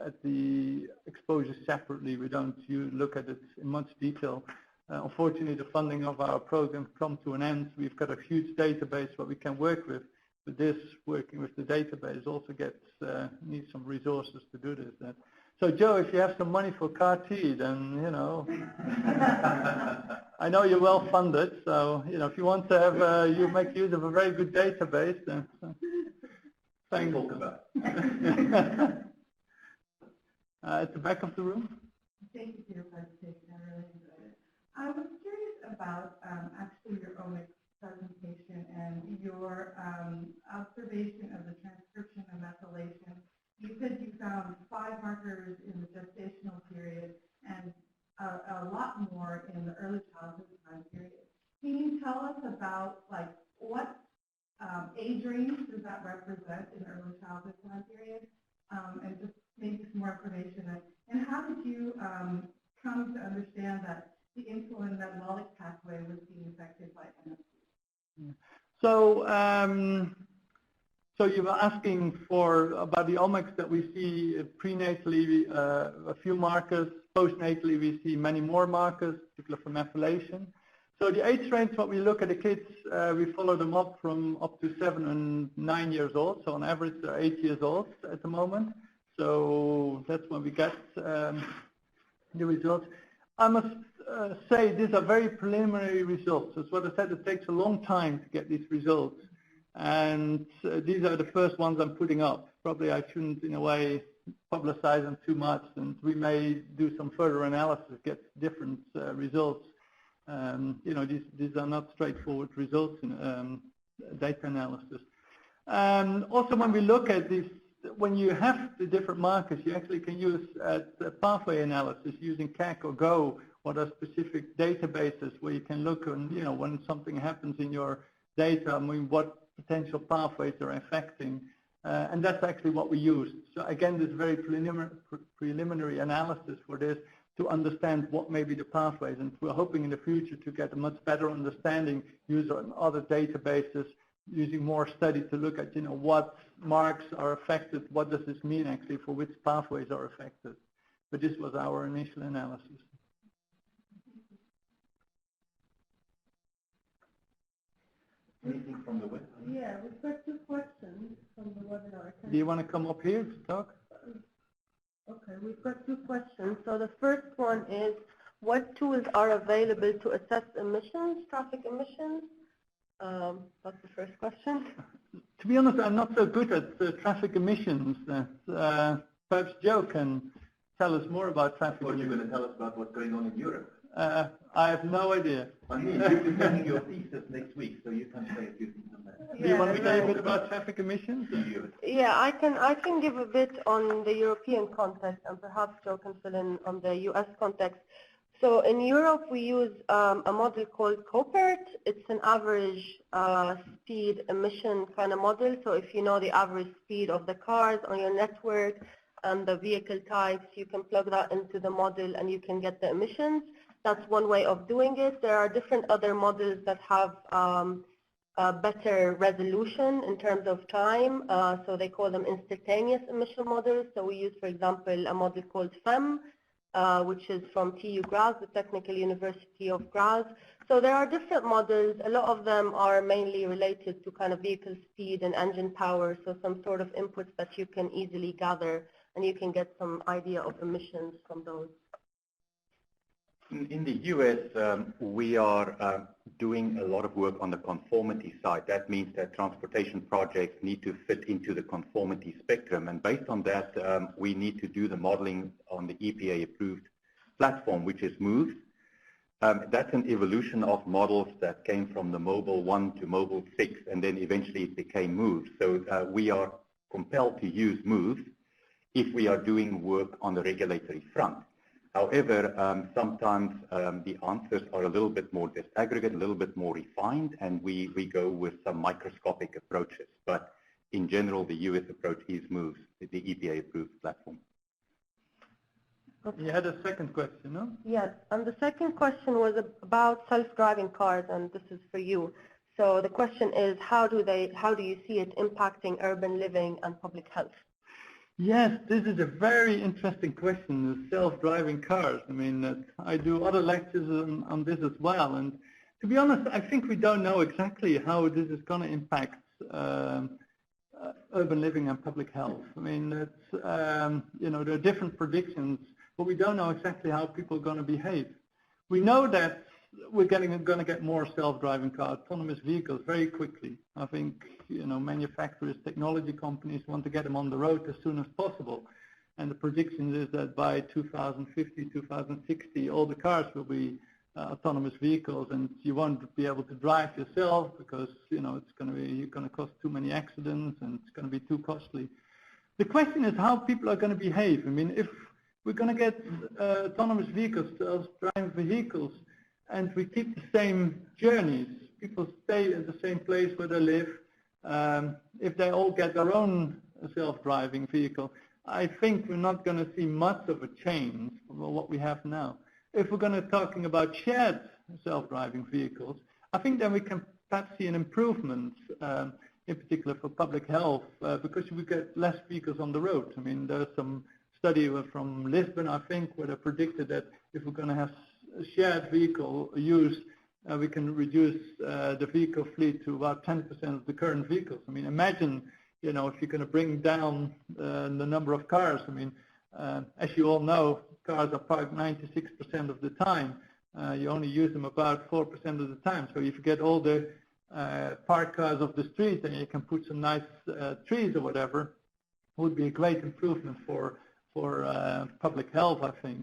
at the exposure separately. We don't look at it in much detail. Unfortunately, the funding of our program come to an end. We've got a huge database what we can work with, but this working with the database also needs some resources to do this. So Joe, if you have some money for CARTEEH, then I know you're well funded. So if you want to have you make use of a very good database, then thanks. At the back of the room. Thank you for your presentation. I really enjoyed it. I was curious about actually your OMICs presentation and your observation of the transcription and methylation. You said you found 5 markers in the gestational period and a lot more in the early childhood time period. Can you tell us about what age range does that represent in the early childhood time period? And just maybe some more information. And how did you come to understand that the insulin metabolic pathway was being affected by MSC? So you were asking about the omics that we see prenatally, a few markers. Postnatally, we see many more markers, particularly for methylation. So the age range, what we look at the kids, we follow them up from up to 7 and 9 years old. So on average, they're 8 years old at the moment. So that's when we get the results. I must say these are very preliminary results. As what I said, it takes a long time to get these results. And these are the first ones I'm putting up. Probably I shouldn't, in a way, publicize them too much, and we may do some further analysis, get different results. These are not straightforward results in data analysis. Also, when we look at these, when you have the different markers, you actually can use pathway analysis using CAC or GO, what are specific databases where you can look and, when something happens in your data, what potential pathways are affecting. And that's actually what we use. So again, this very preliminary analysis for this to understand what may be the pathways. And we're hoping in the future to get a much better understanding, use on other databases, using more study to look at, what marks are affected, what does this mean actually for which pathways are affected. But this was our initial analysis. Anything from the web? Yeah, we've got 2 questions from the webinar. Do you want to come up here to talk? Okay, we've got 2 questions. So the first one is, what tools are available to assess emissions, traffic emissions? That's the first question. To be honest, I'm not so good at traffic emissions. Perhaps Joe can tell us more about traffic emissions. You're going to tell us about what's going on in Europe. I have no idea. I mean, you're presenting your thesis next week, so you can say a few things on that. Do you want to say a bit about traffic emissions? Yeah, I can give a bit on the European context, and perhaps Joe can fill in on the US context. So in Europe, we use a model called COPERT. It's an average speed emission kind of model. So if you know the average speed of the cars on your network and the vehicle types, you can plug that into the model and you can get the emissions. That's one way of doing it. There are different other models that have better resolution in terms of time. So they call them instantaneous emission models. So we use, for example, a model called FEM, which is from TU Graz, the Technical University of Graz. So there are different models. A lot of them are mainly related to kind of vehicle speed and engine power, so some sort of inputs that you can easily gather, and you can get some idea of emissions from those. In the US, we are doing a lot of work on the conformity side. That means that transportation projects need to fit into the conformity spectrum. And based on that, we need to do the modeling on the EPA-approved platform, which is MOVE. That's an evolution of models that came from the Mobile 1 to Mobile 6, and then eventually it became MOVE. So we are compelled to use MOVE if we are doing work on the regulatory front. However, sometimes the answers are a little bit more disaggregate, a little bit more refined, and we go with some microscopic approaches. But in general, the US approach is MOVE, the EPA-approved platform. You had a second question, no? Yes, and the second question was about self-driving cars, and this is for you. So the question is, how do you see it impacting urban living and public health? Yes, this is a very interesting question, the self-driving cars. I mean, I do other lectures on this as well, and to be honest, I think we don't know exactly how this is going to impact urban living and public health. I mean, it's, you know, there are different predictions, but we don't know exactly how people are going to behave. We know that we're going to get more self-driving cars, autonomous vehicles very quickly. I think, you know, manufacturers, technology companies want to get them on the road as soon as possible. And the prediction is that by 2050, 2060, all the cars will be autonomous vehicles, and you won't be able to drive yourself because, you know, it's going to cause too many accidents and it's going to be too costly. The question is how people are going to behave. I mean, if we're going to get autonomous vehicles, self-driving vehicles, and we keep the same journeys, people stay at the same place where they live, if they all get their own self-driving vehicle, I think we're not going to see much of a change from what we have now. If we're going to talking about shared self-driving vehicles, I think then we can perhaps see an improvement, in particular for public health, because we get less vehicles on the road. I mean, there's some study from Lisbon, I think, where they predicted that if we're going to have shared vehicle use, we can reduce the vehicle fleet to about 10% of the current vehicles. I mean, imagine, you know, if you're going to bring down the number of cars. I mean, as you all know, cars are parked 96% of the time. You only use them about 4% of the time. So if you get all the parked cars off the street and you can put some nice trees or whatever, it would be a great improvement for public health, I think.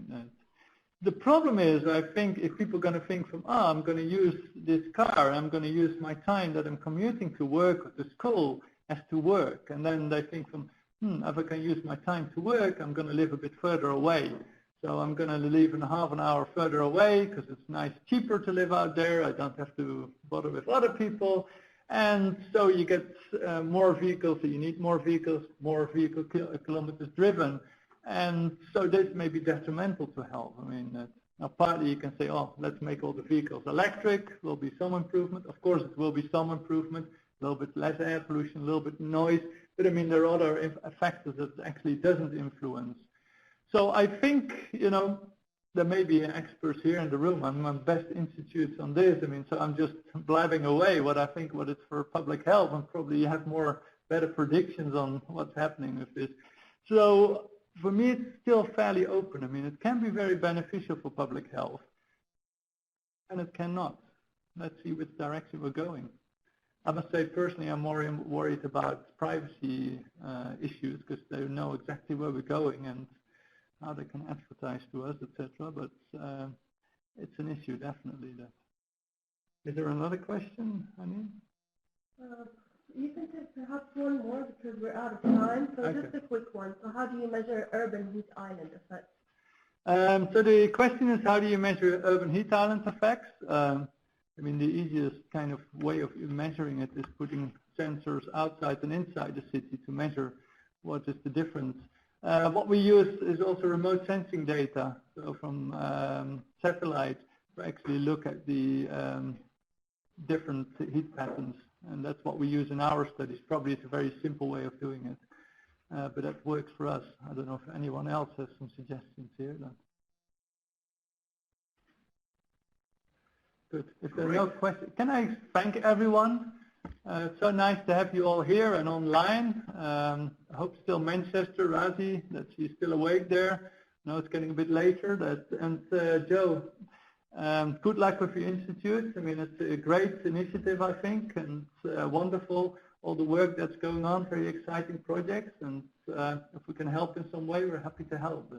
The problem is, I think, if people are going to think from, I'm going to use this car, I'm going to use my time that I'm commuting to work or to school as to work, and then they think from, if I can use my time to work, I'm going to live a bit further away. So I'm going to live in half an hour further away because it's nice, cheaper to live out there. I don't have to bother with other people. And so you get more vehicles, so you need more vehicle kilometers driven. And so this may be detrimental to health. I mean, now partly you can say, let's make all the vehicles electric. There will be some improvement. Of course, it will be some improvement, a little bit less air pollution, a little bit noise. But I mean, there are other factors that actually doesn't influence. So I think, you know, there may be experts here in the room. I'm on best institutes on this. I mean, so I'm just blabbing away what I think what it's for public health, and probably you have better predictions on what's happening with this. So for me, it's still fairly open. I mean, it can be very beneficial for public health, and it cannot. Let's see which direction we're going. I must say, personally, I'm more worried about privacy issues because they know exactly where we're going and how they can advertise to us, etc. But it's an issue, definitely. Is there another question, Annie? You can take perhaps one more because we're out of time. So Okay. Just a quick one. So how do you measure urban heat island effects? So the question is, how do you measure urban heat island effects? I mean, the easiest kind of way of measuring it is putting sensors outside and inside the city to measure what is the difference. What we use is also remote sensing data, so from satellite, to actually look at the different heat patterns, and that's what we use in our studies. Probably it's a very simple way of doing it, but that works for us. I don't know if anyone else has some suggestions here. Good. If there are no questions, can I thank everyone? It's so nice to have you all here and online. I hope still Manchester, Razi, that she's still awake there. No, it's getting a bit later. And Joe, good luck with your institute. I mean, it's a great initiative, I think, and it's wonderful. All the work that's going on, very exciting projects. And if we can help in some way, we're happy to help.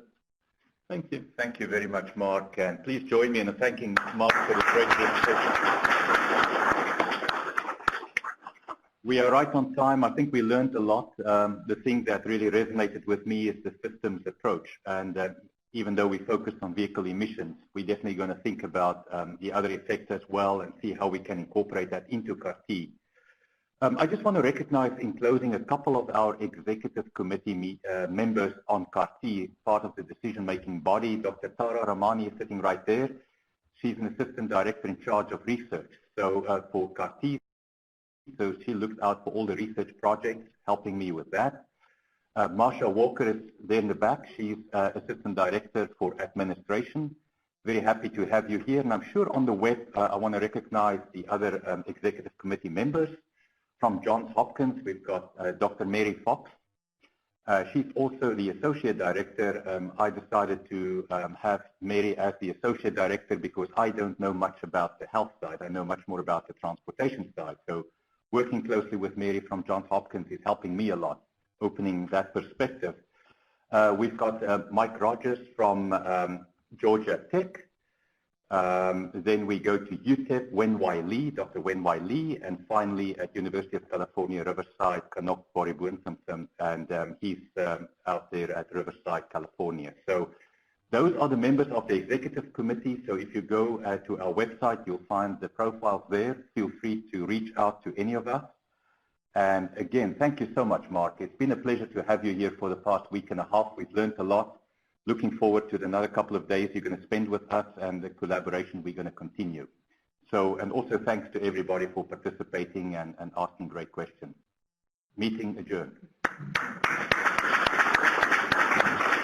Thank you. Thank you very much, Mark. And please join me in thanking Mark for the great presentation. We are right on time. I think we learned a lot. The thing that really resonated with me is the systems approach. And even though we focused on vehicle emissions, we're definitely going to think about the other effects as well and see how we can incorporate that into CARTEEH. I just want to recognize in closing a couple of our executive committee members on CARTEEH, part of the decision-making body. Dr. Tara Ramani is sitting right there. She's an assistant director in charge of research. So for CARTEEH, so she looked out for all the research projects, helping me with that. Marsha Walker is there in the back. She's Assistant Director for Administration. Very happy to have you here. And I'm sure on the web, I want to recognize the other Executive Committee members. From Johns Hopkins, we've got Dr. Mary Fox. She's also the Associate Director. I decided to have Mary as the Associate Director because I don't know much about the health side. I know much more about the transportation side. So working closely with Mary from Johns Hopkins is helping me a lot, opening that perspective. We've got Mike Rogers from Georgia Tech. Then we go to UTEP, Wen-Wai Lee, Dr. Wen-Wai Lee, and finally at University of California, Riverside, Kanok Boribuensamsam, and he's out there at Riverside, California. So those are the members of the Executive Committee. So if you go to our website, you'll find the profiles there. Feel free to reach out to any of us. And again, thank you so much, Mark. It's been a pleasure to have you here for the past week and a half. We've learned a lot. Looking forward to another couple of days you're going to spend with us and the collaboration we're going to continue. So, and also thanks to everybody for participating and asking great questions. Meeting adjourned.